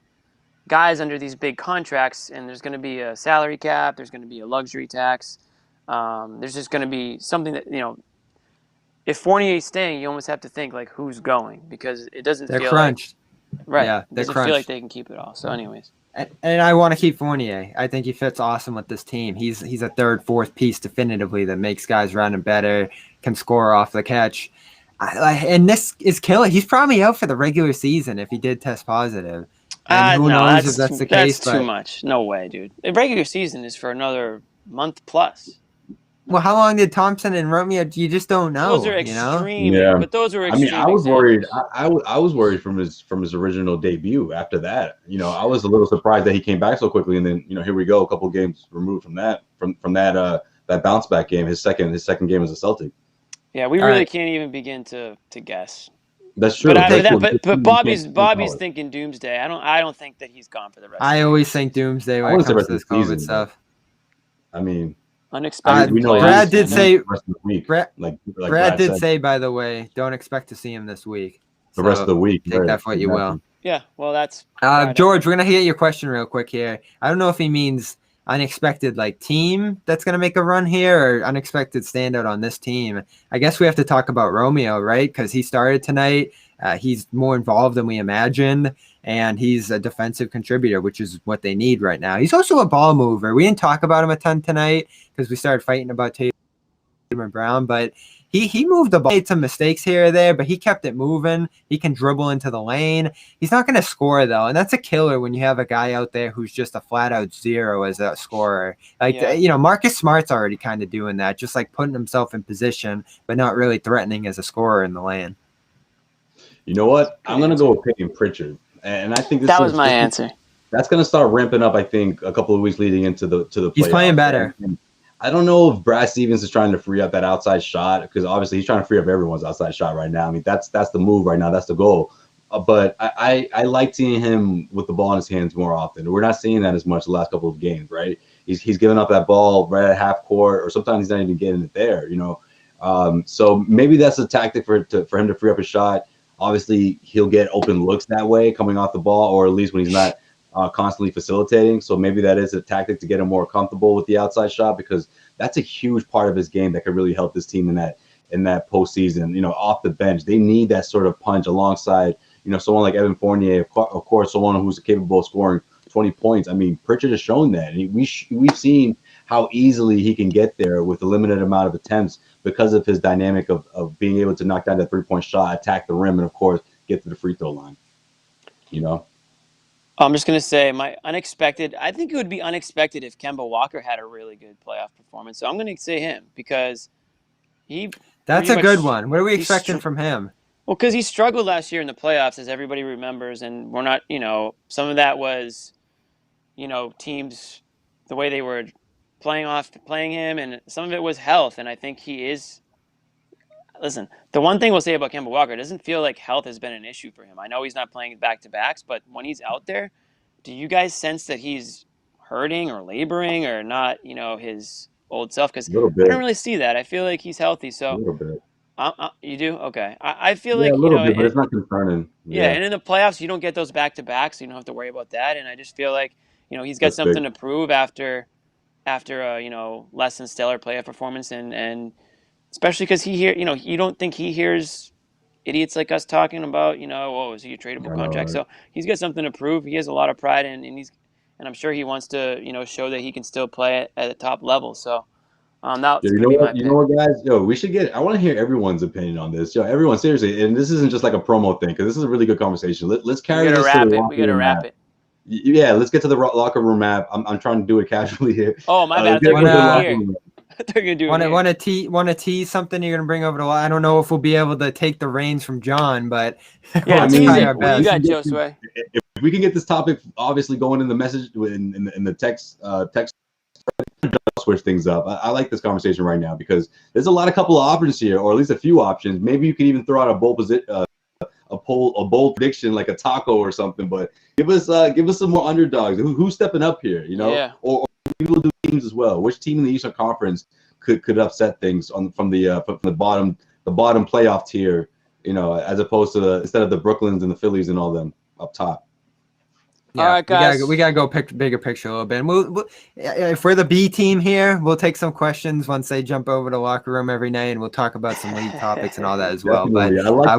guys under these big contracts, and there's going to be a salary cap, there's going to be a luxury tax, there's just going to be something that if Fournier's staying, you almost have to think like who's going because it doesn't they're feel crunched. Right. Yeah, it doesn't feel like they can keep it all. So, anyways. And I want to keep Fournier. I think he fits awesome with this team. He's a third, fourth piece definitively that makes guys run him better, can score off the catch. And this is killing. He's probably out for the regular season if he did test positive. And who knows if that's the case. That's too much. No way, dude. The regular season is for another month plus. Well, how long did Thompson and Romeo? You just don't know. Those are extreme. Yeah. But those were extreme. I mean, I was worried. I was worried from his original debut. After that, I was a little surprised that he came back so quickly. And then, here we go, a couple of games removed from that bounce back game. His second game as a Celtic. Yeah, we really can't even begin to guess. That's true. But Bobby's thinking doomsday. I don't think that he's gone for the rest. I always think doomsday when it comes to this COVID stuff. I mean, unexpected. Brad did say. Brad did say, by the way, don't expect to see him this week. The rest of the week. Take that for what you will. Yeah, well, that's. George, we're gonna hit your question real quick here. I don't know if he means unexpected like team that's going to make a run here, or unexpected standout on this team? I guess we have to talk about Romeo, right? Because he started tonight. He's more involved than we imagined, and he's a defensive contributor, which is what they need right now. He's also a ball mover. We didn't talk about him a ton tonight because we started fighting about Tatum and Brown, but he moved the ball. He made some mistakes here or there, but he kept it moving. He can dribble into the lane. He's not going to score, though, and that's a killer when you have a guy out there who's just a flat-out zero as a scorer. Like, Marcus Smart's already kind of doing that, just like putting himself in position, but not really threatening as a scorer in the lane. You know what? I'm going to go with Peyton Pritchard, and I think that was my answer. That's going to start ramping up, I think, a couple of weeks leading into the playoffs. He's playing better. I don't know if Brad Stevens is trying to free up that outside shot, because obviously he's trying to free up everyone's outside shot right now. I mean, that's the move right now. That's the goal. But I like seeing him with the ball in his hands more often. We're not seeing that as much the last couple of games, right? He's giving up that ball right at half court, or sometimes he's not even getting it there, So maybe that's a tactic for him to free up his shot. Obviously, he'll get open looks that way coming off the ball, or at least when he's not constantly facilitating. So maybe that is a tactic to get him more comfortable with the outside shot, because that's a huge part of his game that could really help this team in that postseason. Off the bench, they need that sort of punch alongside, someone like Evan Fournier, of course, someone who's capable of scoring 20 points. I mean, Pritchard has shown that. And we've seen how easily he can get there with a limited amount of attempts because of his dynamic of being able to knock down that three-point shot, attack the rim, and, of course, get to the free throw line. I'm just going to say my unexpected. I think it would be unexpected if Kemba Walker had a really good playoff performance. So I'm going to say him because that's a good one. What are we expecting from him? Well, because he struggled last year in the playoffs, as everybody remembers. And we're not, some of that was, teams, the way they were playing him. And some of it was health. And I think he is. Listen, the one thing we'll say about Kemba Walker, it doesn't feel like health has been an issue for him. I know he's not playing back-to-backs, but when he's out there, do you guys sense that he's hurting or laboring or not, his old self? Because I don't really see that. I feel like he's healthy. So a little bit. You do? Okay. I feel a like, little bit, but it's not concerning. Yeah, and in the playoffs, you don't get those back-to-backs, so you don't have to worry about that. And I just feel like, he's got something to prove after a, less than stellar playoff performance and especially because you don't think he hears idiots like us talking about, is he a tradable contract? Right. So he's got something to prove. He has a lot of pride, and I'm sure he wants to, show that he can still play at the top level. So that's you know what, guys? We should I want to hear everyone's opinion on this. Everyone, seriously, and this isn't just like a promo thing, because this is a really good conversation. Let's carry this to the locker room. We gotta wrap it. Yeah, let's get to the locker room map. I'm trying to do it casually here. Oh my bad. They're Want to tease something you're gonna bring over to? I don't know if we'll be able to take the reins from John, but yeah, try our best. You got Josue. If we can get this topic obviously going in the message in the text switch things up. I like this conversation right now because there's a couple of options here, or at least a few options. Maybe you could even throw out a bold bold prediction like a taco or something. But give us some more underdogs. Who's stepping up here? Yeah. Or we will do teams as well. Which team in the Eastern Conference could upset things from the bottom playoff tier? As opposed to instead of the Brooklyns and the Phillies and all them up top. Yeah, all right, guys. We gotta go bigger picture a little bit. And we'll, if we're the B team here, we'll take some questions once they jump over to the locker room every night, and we'll talk about some league topics and all that as well. But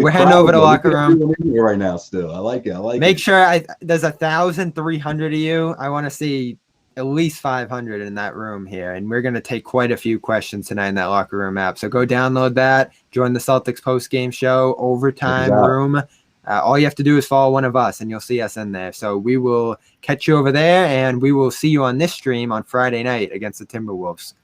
we're heading over to the locker room right now. Still, I like it. Make sure there's 1,300 of you. I want to see at least 500 in that room here, and we're gonna take quite a few questions tonight in that locker room app. So go download that. Join the Celtics post game show overtime room. All you have to do is follow one of us, and you'll see us in there. So we will catch you over there, and we will see you on this stream on Friday night against the Timberwolves.